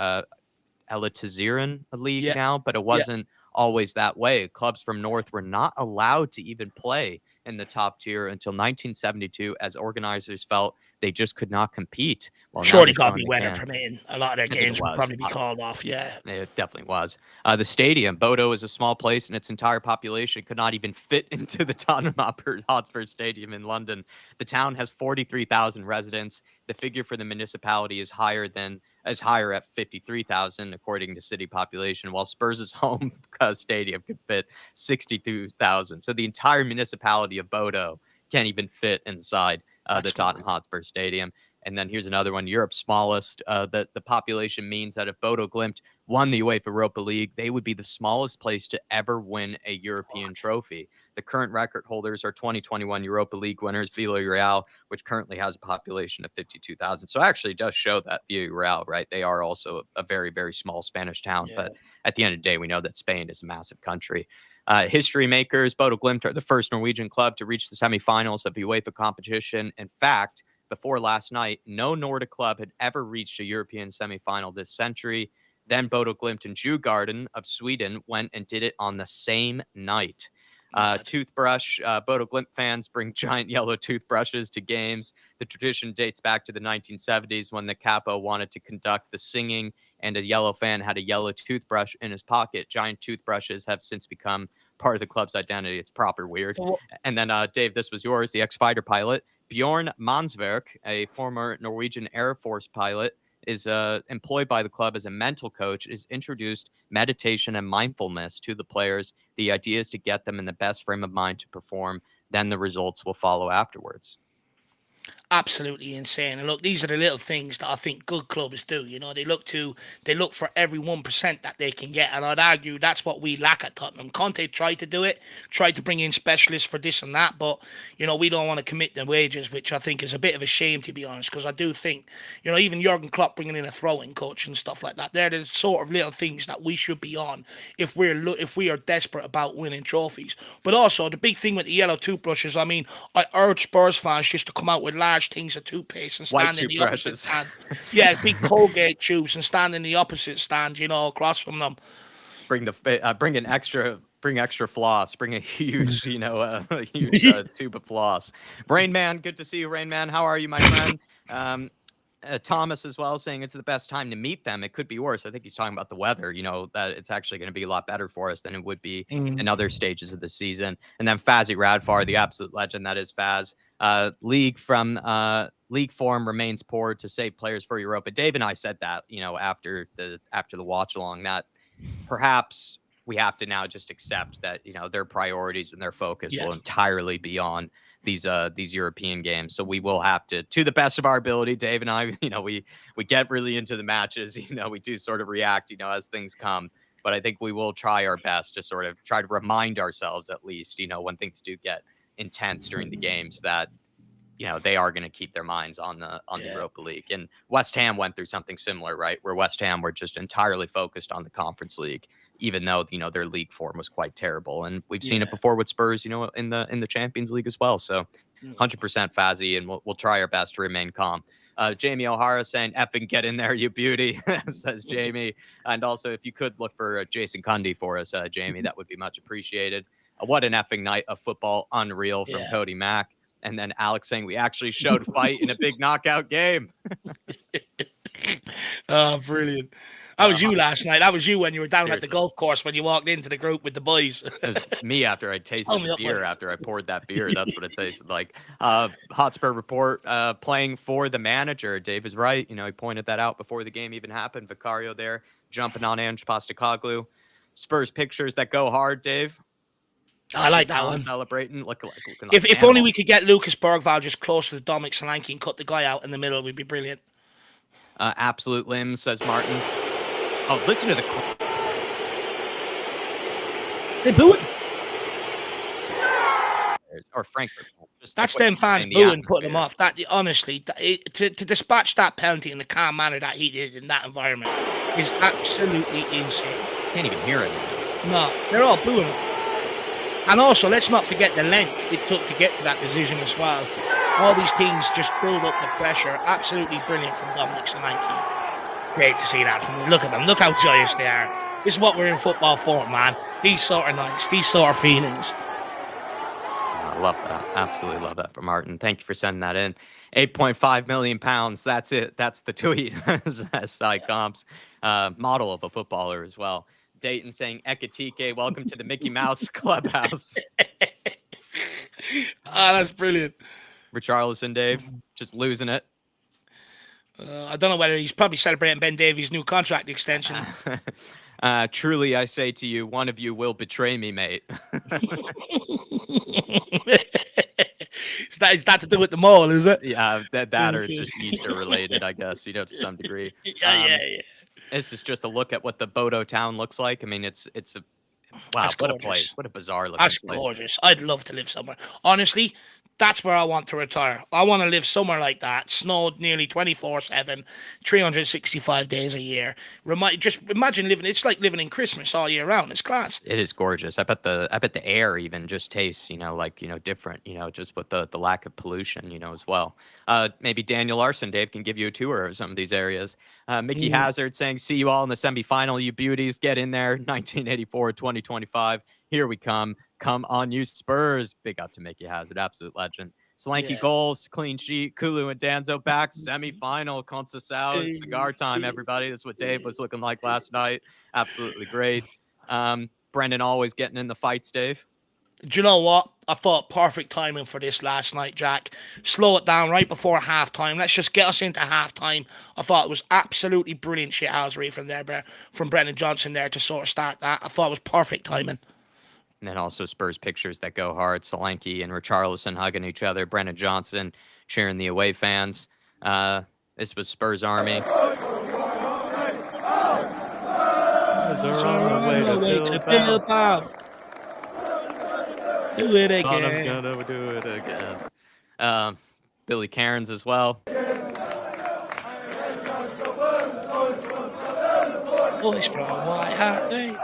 Eliteserien League now, but it wasn't always that way. Clubs from North were not allowed to even play in the top tier until 1972, as organizers felt they just could not compete. Well, now Surely they've got to shown be they weather can. permitting. A lot of their I think it games would was. probably be called off. Yeah. It definitely was. The stadium, Bodo, is a small place, and its entire population could not even fit into the Tottenham Hotspur Stadium in London. The town has 43,000 residents. The figure for the municipality is higher at 53,000, according to city population, while Spurs' home stadium could fit 62,000. So the entire municipality of Bodo can't even fit inside the Tottenham Hotspur Stadium. And then here's another one, Europe's smallest. The population means that if Bodo Glimt won the UEFA Europa League, they would be the smallest place to ever win a European trophy. The current record holders are 2021 Europa League winners, Villarreal, which currently has a population of 52,000. So actually it does show that Villarreal, right? They are also a very, very small Spanish town. Yeah. But at the end of the day, we know that Spain is a massive country. History makers, Bodo Glimt are the first Norwegian club to reach the semifinals of the UEFA competition. In fact, before last night, no Nordic club had ever reached a European semifinal this century. Then Bodo Glimt and Djurgården of Sweden went and did it on the same night. Toothbrush. Bodo Glimt fans bring giant yellow toothbrushes to games. The tradition dates back to the 1970s when the capo wanted to conduct the singing and a yellow fan had a yellow toothbrush in his pocket. Giant toothbrushes have since become part of the club's identity. It's proper weird. And then, Dave, this was yours, the ex-fighter pilot. Bjorn Mansverk, a former Norwegian Air Force pilot, is employed by the club as a mental coach, is introduced meditation and mindfulness to the players. The idea is to get them in the best frame of mind to perform. Then the results will follow afterwards. Absolutely insane. And look, these are the little things that I think good clubs do. You know, they look for every 1% that they can get. And I'd argue that's what we lack at Tottenham. Conte tried to do it, tried to bring in specialists for this and that, but, you know, we don't want to commit the wages, which I think is a bit of a shame, to be honest, because I do think, you know, even Jurgen Klopp bringing in a throwing coach and stuff like that, they're the sort of little things that we should be on if we are desperate about winning trophies. But also, the big thing with the yellow toothbrushes, I mean, I urge Spurs fans just to come out with large things of toothpaste and stand in the opposite stand. Yeah, big Colgate tubes and stand in the opposite stand, you know, across from them. Bring extra floss. Bring a huge, a huge tube of floss. Rain Man, good to see you, Rain Man. How are you, my friend? Thomas as well, saying it's the best time to meet them. It could be worse. I think he's talking about the weather, you know, that it's actually going to be a lot better for us than it would be in other stages of the season. And then Fazzy Radfar, the absolute legend that is Faz. League form remains poor to save players for Europa. Dave and I said that, you know, after the watch along, that perhaps we have to now just accept that, you know, their priorities and their focus will entirely be on these European games. So we will have to the best of our ability, Dave and I, you know, we get really into the matches, you know, we do sort of react, you know, as things come. But I think we will try our best to sort of try to remind ourselves, at least, you know, when things do get intense during the games, that, you know, they are going to keep their minds on the Europa League. And West Ham went through something similar, right? Where West Ham were just entirely focused on the Conference League, even though, you know, their league form was quite terrible. And we've seen it before with Spurs, you know, in the Champions League as well. So 100% Fazzy, and we'll try our best to remain calm. Jamie O'Hara saying, effing get in there, you beauty, says Jamie. And also, if you could look for Jason Cundy for us, Jamie, that would be much appreciated. What an effing night of football, unreal, from Cody Mack. And then Alex saying, we actually showed fight in a big knockout game. Oh, brilliant. That was you last night. That was you when you were down at the golf course when you walked into the group with the boys. It was me after I tasted the beer, after I poured that beer. That's what it tasted like. Hotspur report, playing for the manager. Dave is right. You know, he pointed that out before the game even happened. Vicario there, jumping on Ange Postecoglou. Spurs pictures that go hard, Dave. I like that one. Celebrating, looking like if only we could get Lucas Bergvall just close to the Dominic Solanke and cut the guy out in the middle, we'd be brilliant. Absolute limbs, says Martin. Oh, listen to the... They're booing. Or Frankfurt. That's them fans booing, putting them off. That, honestly, to dispatch that penalty in the calm manner that he did in that environment is absolutely insane. Can't even hear it. No, they're all booing him. And also, let's not forget the length it took to get to that decision as well. All these teams just build up the pressure. Absolutely brilliant from Dominic Solanke. Great to see that from them. Look at them. Look how joyous they are. This is what we're in football for, man. These sort of nights, these sort of feelings. I love that. Absolutely love that from Martin. Thank you for sending that in. 8.5 million pounds. That's it. That's the tweet. SI Comps, model of a footballer as well. Dayton saying, Ekatike, welcome to the Mickey Mouse Clubhouse. That's brilliant. Richarlison, Dave, just losing it. I don't know whether he's probably celebrating Ben Davies' new contract extension. Truly, I say to you, one of you will betray me, mate. Is that to do with the mole, is it? Yeah, that or just Easter related, I guess, to some degree. Yeah. This is just a look at what the Bodo town looks like. I mean, it's a wow, That's what gorgeous. a place. What a bizarre looking That's place. gorgeous. I'd love to live somewhere. Honestly, that's where I want to retire. I want to live somewhere like that. Snowed nearly 24/7, 365 days a year. Just imagine living. It's like living in Christmas all year round. It's class. It is gorgeous. I bet the air even just tastes, different, just with the lack of pollution, as well. Maybe Daniel Larson, Dave, can give you a tour of some of these areas. Mickey Hazard saying, see you all in the semifinal, you beauties. Get in there. 1984, 2025. Here we come. Come on, you Spurs. Big up to Mickey Hazard. Absolute legend. Slanky goals, clean sheet. Kulu and Danzo back. Semifinal. Conceição. Cigar time, everybody. That's what Dave was looking like last night. Absolutely great. Brendan always getting in the fights, Dave. Do you know what? I thought perfect timing for this last night, Jack. Slow it down right before halftime. Let's just get us into halftime. I thought it was absolutely brilliant shithousery from Brendan Johnson there to sort of start that. I thought it was perfect timing. And then also Spurs pictures that go hard. Solanke and Richarlison hugging each other. Brendan Johnson cheering the away fans. This was Spurs Army. On the way to Bilbao. Do it again. Gonna do it again. Billy Cairns as well. Boys from White Hart Lane.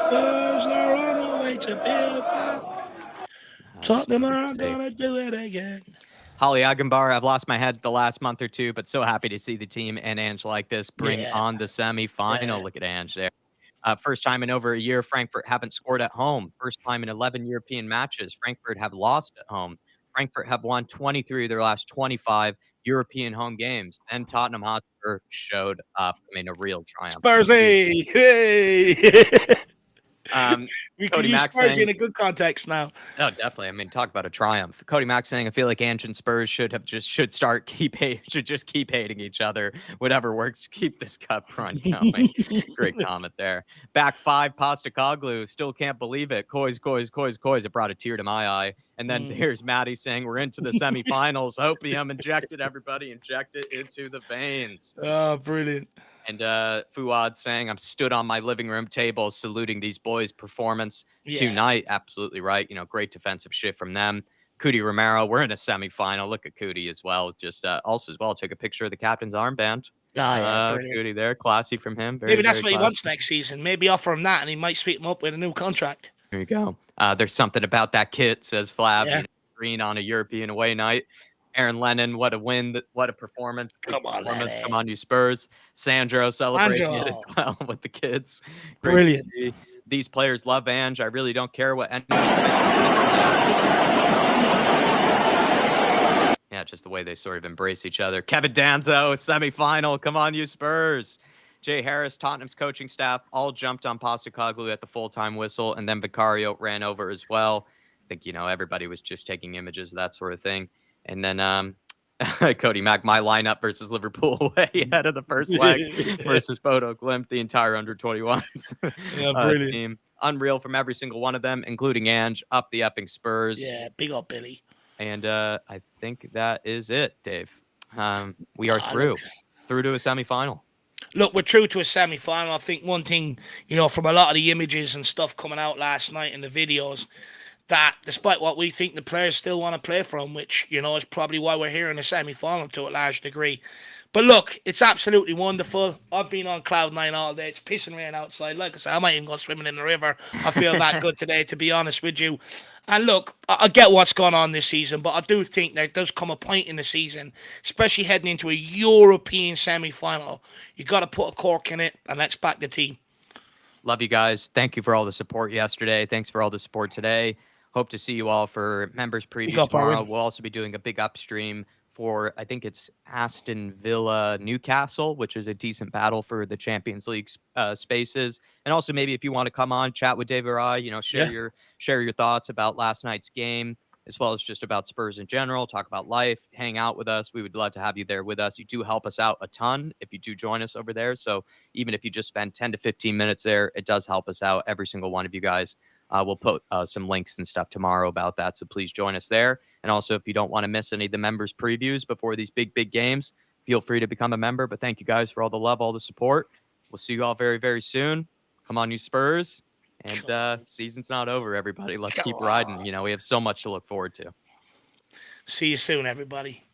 Spurs are on the way to Bilbao. Tottenham are gonna do it again. Holly Agambar, I've lost my head the last month or two, but so happy to see the team and Ange like this bring on the semi-final. Look at Ange there. First time in over a year, Frankfurt haven't scored at home. First time in 11 European matches, Frankfurt have lost at home. Frankfurt have won 23 of their last 25 European home games. And Tottenham Hotspur showed up. I mean, a real triumph. Spurs, hey! We can use Spurs in a good context now. Oh, definitely. I mean, talk about a triumph. Cody Mack saying, I feel like Ange and Spurs should just keep hating each other. Whatever works to keep this cup run going. Great comment there. Back five, Postecoglou. Still can't believe it. Coys. It brought a tear to my eye. And then there's Maddie saying, we're into the semifinals. Opium injected, everybody. Inject it into the veins. Oh, brilliant. And Fuad saying, I'm stood on my living room table saluting these boys' performance tonight. Absolutely right. Great defensive shift from them. Cootie Romero, we're in a semifinal. Look at Cootie as well. Just also as well, took a picture of the captain's armband. Cootie there. Classy from him. Maybe that's what he wants next season. Maybe offer him that and he might sweep him up with a new contract. There you go. There's something about that kit, says Flav. Green on a European away night. Aaron Lennon, what a win. What a performance. Come on, you Spurs. Sandro celebrating it as well with the kids. Brilliant. These players love Ange. I really don't care what anyone. Yeah, just the way they sort of embrace each other. Kevin Danzo, semifinal. Come on, you Spurs. Jay Harris, Tottenham's coaching staff, all jumped on Postecoglou at the full-time whistle, and then Vicario ran over as well. I think, everybody was just taking images of that sort of thing. And then Cody Mack, my lineup versus Liverpool away ahead of the first leg versus Bodo Glimt, the entire under-21s brilliant. team. Unreal from every single one of them, including Ange, up the effing Spurs. Yeah, big old Billy. And I think that is it, Dave. We are through to a semifinal. Look, we're through to a semi-final. I think one thing, from a lot of the images and stuff coming out last night in the videos, that despite what we think, the players still want to play from, which, is probably why we're here in a semi-final to a large degree. But look, it's absolutely wonderful. I've been on cloud nine all day. It's pissing rain outside. Like I said, I might even go swimming in the river. I feel that good today, to be honest with you. And look, I get what's going on this season, but I do think there does come a point in the season, especially heading into a European semi-final, you got to put a cork in it and let's back the team. Love you guys. Thank you for all the support yesterday. Thanks for all the support today. Hope to see you all for members You preview got tomorrow. Bowen. We'll also be doing a big upstream for, I think it's Aston Villa Newcastle, which is a decent battle for the Champions League spaces. And also maybe if you want to come on, chat with David or I, Yeah. share your thoughts about last night's game, as well as just about Spurs in general, talk about life, hang out with us. We would love to have you there with us. You do help us out a ton if you do join us over there. So even if you just spend 10 to 15 minutes there, it does help us out, every single one of you guys. We'll put some links and stuff tomorrow about that. So please join us there. And also, if you don't want to miss any of the members' previews before these big games, feel free to become a member. But thank you guys for all the love, all the support. We'll see you all very, very soon. Come on, you Spurs. And season's not over, everybody. Let's Come keep on. riding. We have so much to look forward to. See you soon, everybody.